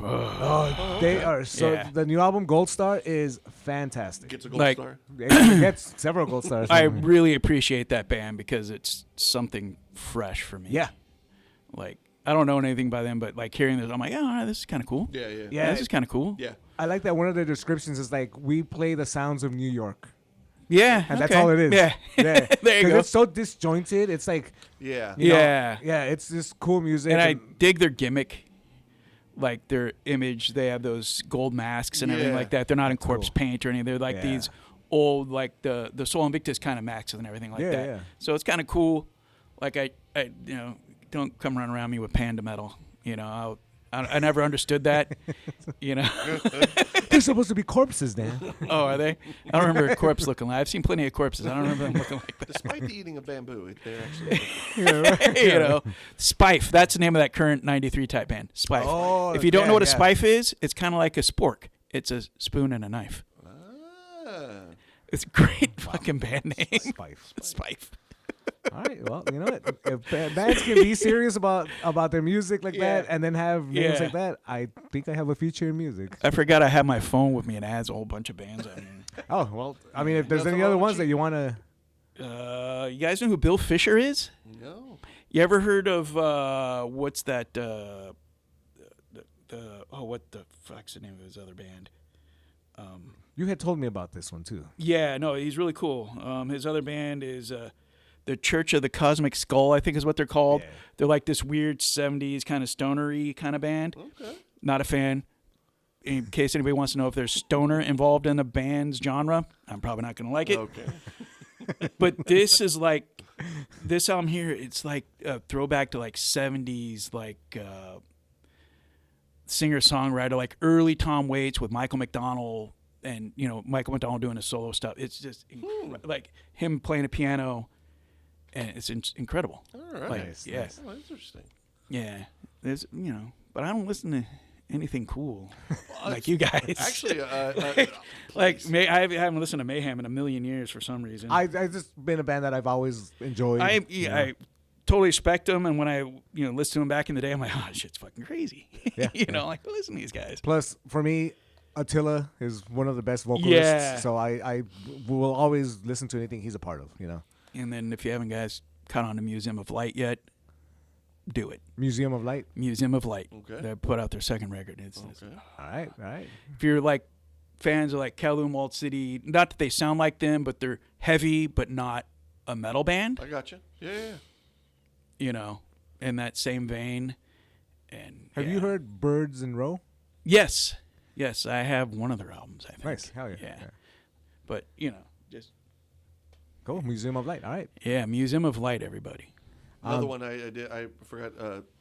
They are so. Yeah. The new album, Gold Star, is fantastic. Gets a gold Like- star. It gets several gold stars. I really appreciate that band because it's something fresh for me. Yeah. Like, I don't know anything by them, but like hearing this, I'm like, oh, this is kind of cool. Yeah. Yeah. This is kind of cool. Yeah. I like that one of their descriptions is like, we play the sounds of New York. Yeah. And that's okay. all it is. Yeah. Yeah. There you 'Cause go. it's so disjointed. It's like, Yeah. you know, Yeah. yeah, it's just cool music. And I dig their gimmick, like their image. They have those gold masks and everything Yeah. like that. They're not in corpse cool. paint or anything. They're like Yeah. these old, like the Sol Invictus kind of masks and everything like Yeah, that. yeah. So it's kind of cool. Like I don't come running around me with panda metal. I never understood that. They're supposed to be corpses, Dan. Oh, are they? I don't remember a corpse looking like. I've seen plenty of corpses. I don't remember them looking like that. Despite the eating of bamboo, they're actually. Spife. That's the name of that current 93 type band. Spife. Oh, If you don't know what a yeah. spife is, it's kind of like a spork. It's a spoon and a knife. It's a great fucking band name. Spife. Spife. All right. Well, you know what? If bands can be serious about their music like that and then have names Yeah. like that, I think I have a future in music. I forgot I have my phone with me and it has a whole bunch of bands on it. Oh, well, I mean, if there's Nothing any wrong other with ones you. that you want to... You guys know who Bill Fisher is? No. You ever heard of, what's that, what the fuck's the name of his other band? You had told me about this one, too. Yeah, no, he's really cool. His other band is the Church of the Cosmic Skull, I think is what they're called. Yeah. They're like this weird 70s kind of stonery kind of band. Okay. Not a fan. In case anybody wants to know if there's stoner involved in the band's genre, I'm probably not going to like it. Okay. But this is like, this album here, it's like a throwback to like 70s, like singer-songwriter, like early Tom Waits with Michael McDonald and, Michael McDonald doing his solo stuff. It's just like him playing a piano, and it's incredible. All right. Like, Nice, yeah. nice. Oh, interesting. Yeah. there's but I don't listen to anything cool like you guys. Actually, I haven't listened to Mayhem in a million years for some reason. I just been a band that I've always enjoyed. I totally respect them, and when I listen to them back in the day, I'm like, oh, shit's fucking crazy. Like listen to these guys. Plus, for me, Attila is one of the best vocalists. Yeah. So I will always listen to anything he's a part of. And then if you haven't guys caught on to Museum of Light yet, do it. Museum of Light. Museum of Light. Okay. They put out their second record. It's All right. if you're like fans of like Kowloon Walled City, not that they sound like them, but they're heavy, but not a metal band. I gotcha. Yeah. In that same vein. And Have you heard Birds in Row? Yes, I have one of their albums. I think. Nice. Hell yeah. Yeah. But just Cool. Museum of Light. All right. yeah, Museum of Light, everybody. Another one I did. I forgot.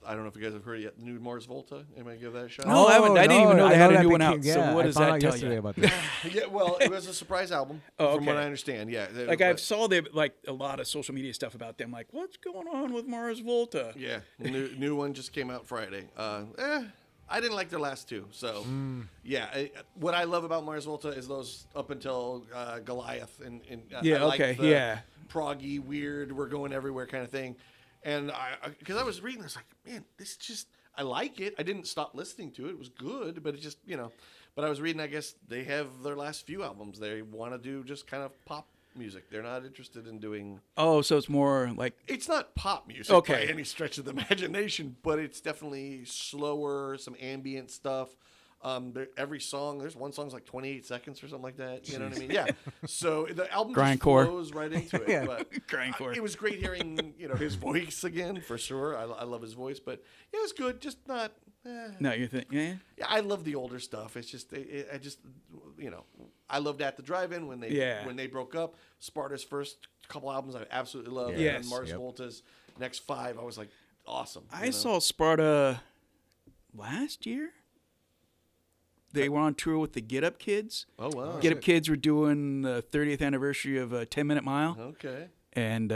I don't know if you guys have heard it yet. The new Mars Volta. Anybody give that a shot? No, I haven't. I didn't even know they had a new one out. Yeah, So what I does found that out tell yesterday you? about that. Yeah. Well, it was a surprise album, from what I understand. Yeah. Like I saw a lot of social media stuff about them. Like, what's going on with Mars Volta? Yeah. The new one just came out Friday. I didn't like their last two. So, what I love about Mars Volta is those up until Goliath and Yeah. I like Okay. the Yeah. proggy, weird, we're going everywhere kind of thing. And because I was reading, I was like, man, this just, I like it. I didn't stop listening to it. It was good, but it just, but I was reading, I guess they have their last few albums. They want to do just kind of pop music. They're not interested in doing. Oh, so it's more like. It's not pop music Okay. by any stretch of the imagination, but it's definitely slower, some ambient stuff. Every song, there's one song's like 28 seconds or something like that. You know what I mean? Yeah. So the album just Grindcore. flows right into it. Yeah. But Grindcore. it was great hearing his voice again for sure. I love his voice, but it was good. Just not. No, you think? Yeah. Yeah, I love the older stuff. It's just I just I loved At the Drive-In when they broke up. Sparta's first couple albums I absolutely loved. Yes. And Mars Volta's next 5 I was like awesome. I saw Sparta last year. They were on tour with the Get Up Kids. Oh wow. Get Up Kids were doing the 30th anniversary of 10 Minute Mile. Okay. And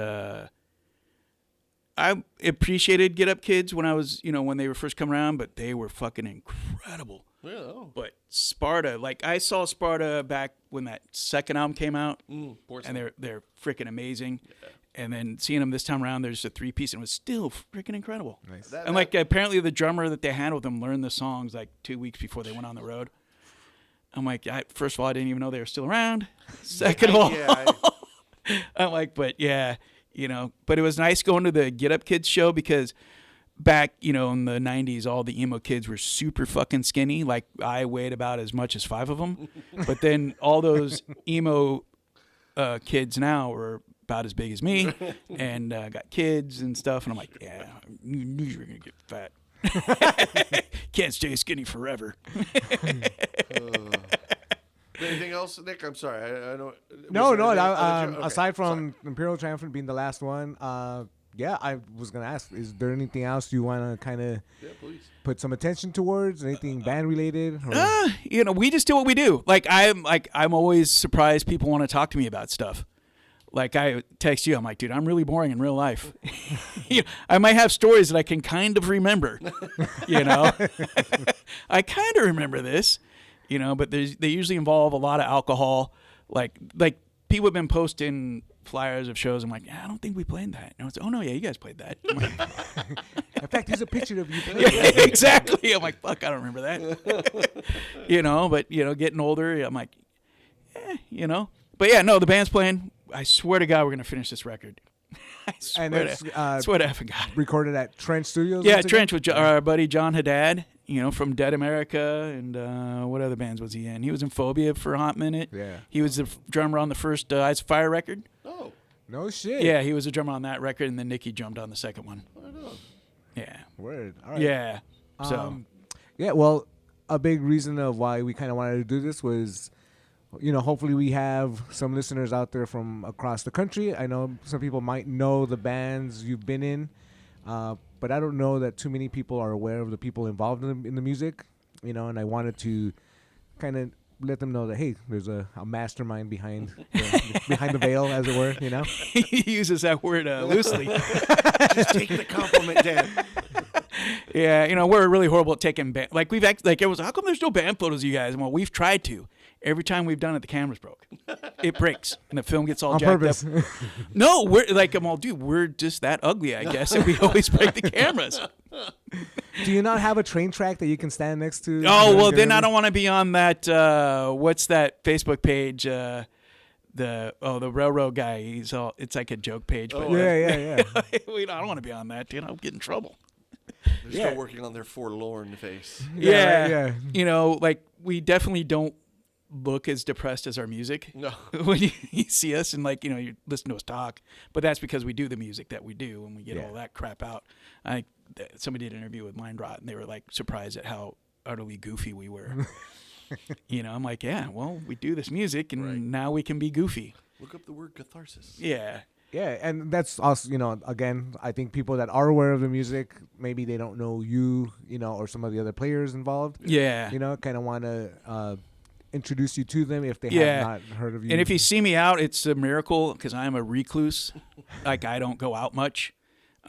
I appreciated Get Up Kids when I was, when they were first coming around, but they were fucking incredible. Yeah. Oh. But Sparta, like I saw Sparta back when that second album came out, and they're freaking amazing. Yeah. And then seeing them this time around, there's a 3-piece, and it was still freaking incredible. Nice. And apparently the drummer that they had with them learned the songs like 2 weeks before they went on the road. I'm like, first of all, I didn't even know they were still around. Second of all, I'm like, but yeah, but it was nice going to the Get Up Kids show because back, in the 90s, all the emo kids were super fucking skinny. Like I weighed about as much as 5 of them. But then all those emo kids now are about as big as me and got kids and stuff. And I'm like, yeah, you knew you were going to get fat. Can't stay skinny forever. Anything else, Nick? I'm sorry. I don't. Aside from Imperial Triumphant being the last one, I was going to ask, is there anything else you want to kind of put some attention towards? Anything band related? We just do what we do. I'm always surprised people want to talk to me about stuff. Like I text you, I'm like, dude, I'm really boring in real life. I might have stories that I can kind of remember, I kind of remember this, but they usually involve a lot of alcohol. Like people have been posting flyers of shows. I'm like, yeah, I don't think we played that. And it's, oh no, yeah, you guys played that. In fact, there's a picture of you playing that. Exactly. I'm like, fuck, I don't remember that. But getting older, I'm like, but yeah, no, the band's playing. I swear to God, we're gonna finish this record. I swear to effing God. Recorded at Trench Studios. Yeah, Trench with our buddy John Haddad. From Dead America and what other bands was he in? He was in Phobia for a hot minute. Yeah. He was the drummer on the first Eyes of Fire record. Oh. No shit. Yeah, he was a drummer on that record, and then Nicky jumped on the second one. I know. Yeah. Word. All right. Yeah. So. Well, a big reason of why we kind of wanted to do this was, hopefully we have some listeners out there from across the country. I know some people might know the bands you've been in, but I don't know that too many people are aware of the people involved in the music, and I wanted to kind of let them know that, hey, there's a mastermind behind the veil, as it were, He uses that word loosely. Just take the compliment, Dan. Yeah, we're really horrible at taking band. Like it was, how come there's no band photos of you guys? Well, we've tried to. Every time we've done it, the camera's broke. It breaks, and the film gets all On jacked purpose. up. No, we're like, I'm all, dude, we're just that ugly, I guess, and we always break the cameras. Do you not have a train track that you can stand next to? Oh, well, then I don't want to be on that, what's that Facebook page? The railroad guy. It's like a joke page. But Yeah. I don't want to be on that, dude. I'll get in trouble. They're still working on their forlorn face. Yeah. Yeah. Like we definitely don't look as depressed as our music. No. When you see us and you listen to us talk, but that's because we do the music that we do and we get all that crap out. Somebody did an interview with Mindrot and they were like surprised at how utterly goofy we were. I'm like, yeah, well, we do this music and now we can be goofy. Look up the word catharsis. Yeah. Yeah, and that's also, again, I think people that are aware of the music, maybe they don't know you, or some of the other players involved. Yeah. Kind of want to introduce you to them if they have not heard of you. And if you see me out, it's a miracle because I'm a recluse. Like, I don't go out much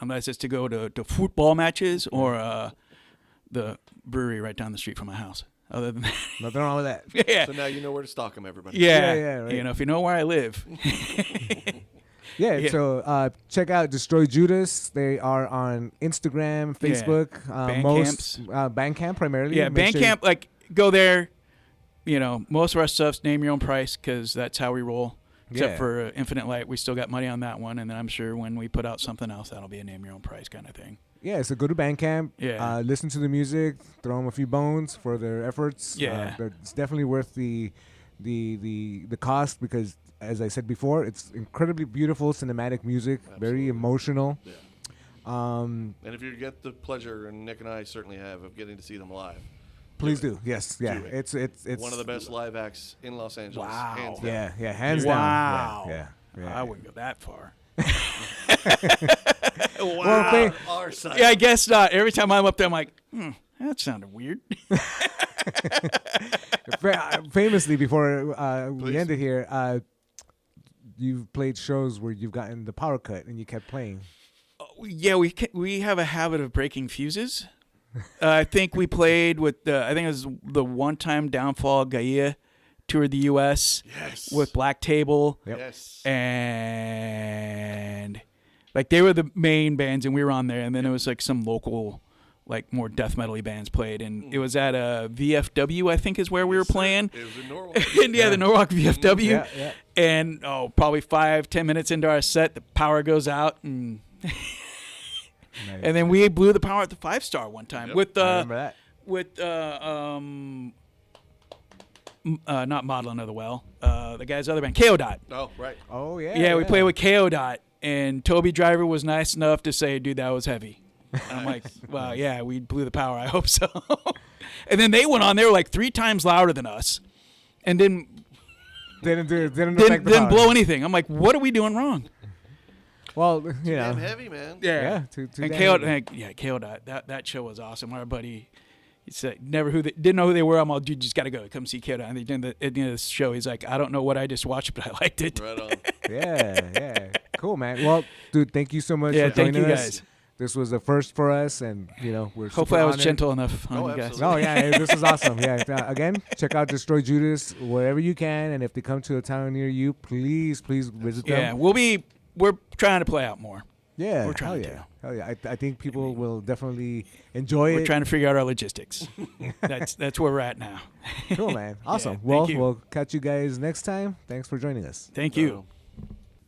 unless it's to go to football matches or the brewery right down the street from my house. Other than that. Nothing wrong with that. Yeah. So now you know where to stalk them, everybody. Yeah. Right. If you know where I live. Yeah, so check out Destroy Judas. They are on Instagram, Facebook, Bandcamp primarily. Yeah, Make sure Bandcamp, go there. Most of our stuff's name your own price because that's how we roll. Except for Infinite Light, we still got money on that one, and then I'm sure when we put out something else, that'll be a name your own price kind of thing. Yeah, so go to Bandcamp. Yeah. Listen to the music. Throw them a few bones for their efforts. Yeah. It's definitely worth the cost because, as I said before, it's incredibly beautiful cinematic music, very emotional. Yeah. And if you get the pleasure, and Nick and I certainly have, of getting to see them live, please do. Yes, yeah. Do it. It's one of the best live acts in Los Angeles. Wow. Hands down. Yeah, hands Wow. down. Yeah. I wouldn't go that far. Well, On our side. Yeah, I guess not. Every time I'm up there, I'm like, that sounded weird. Famously, before we Please. ended here, you've played shows where you've gotten the power cut and you kept playing. Yeah, we have a habit of breaking fuses. I think we played with I think it was the one-time Downfall Gaia toured the U.S. Yes. with Black Table. Yep. Yes. And they were the main bands and we were on there, and then it was some local more death metal-y bands played, and it was at VFW, I think is where we were playing. It was in Norwalk. And the Norwalk VFW. Yeah. And probably 5-10 minutes into our set, the power goes out, and Nice. and then we blew the power at the 5-star one time with I remember that. with not Model Another Well, the guy's other band, KO Dot. Oh, right. Oh yeah. Yeah, we played with KO Dot, and Toby Driver was nice enough to say, "Dude, that was heavy." And I'm like, "Well, yeah, we blew the power. I hope so." And then they went on; they were 3 times louder than us, and didn't didn't blow anything. I'm like, "What are we doing wrong?" Well, Damn heavy, man. Yeah. Too And damn KO, KO Dot. That show was awesome. Our buddy, he said didn't know who they were. I'm all, dude, you just gotta go. Come see KO Dot. And at the end of the show, he's like, I don't know what I just watched, but I liked it. Right on. Yeah. Cool, man. Well, dude, thank you so much Yeah, for joining thank you us. guys. This was a first for us, and we're Hopefully, super I was honored. gentle enough on Oh, you guys. absolutely. Oh yeah, this is awesome. Yeah, again, check out Destroy Judas wherever you can, and if they come to a town near you, please visit Yeah, them. we're trying to play out more. Yeah, we're trying hell yeah. I think people will definitely enjoy We're it. trying to figure out our logistics. That's where we're at now. Cool, man. Awesome. thank Well, you. we'll catch you guys next time. Thanks for joining us. Thank you.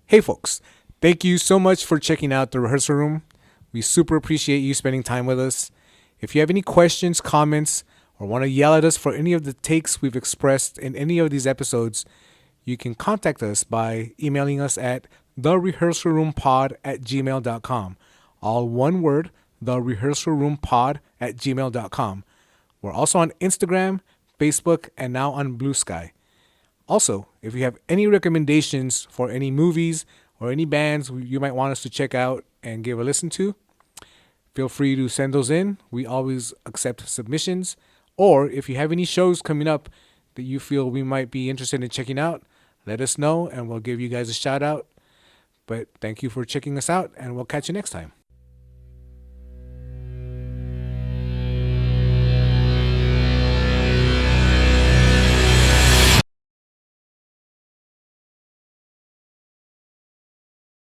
Hey, folks. Thank you so much for checking out the rehearsal room. We super appreciate you spending time with us. If you have any questions, comments, or want to yell at us for any of the takes we've expressed in any of these episodes, you can contact us by emailing us at therehearsalroompod@gmail.com. All one word, therehearsalroompod@gmail.com. We're also on Instagram, Facebook, and now on Blue Sky. Also, if you have any recommendations for any movies or any bands you might want us to check out and give a listen to, feel free to send those in. We always accept submissions. Or if you have any shows coming up that you feel we might be interested in checking out, let us know and we'll give you guys a shout out. But thank you for checking us out, and we'll catch you next time.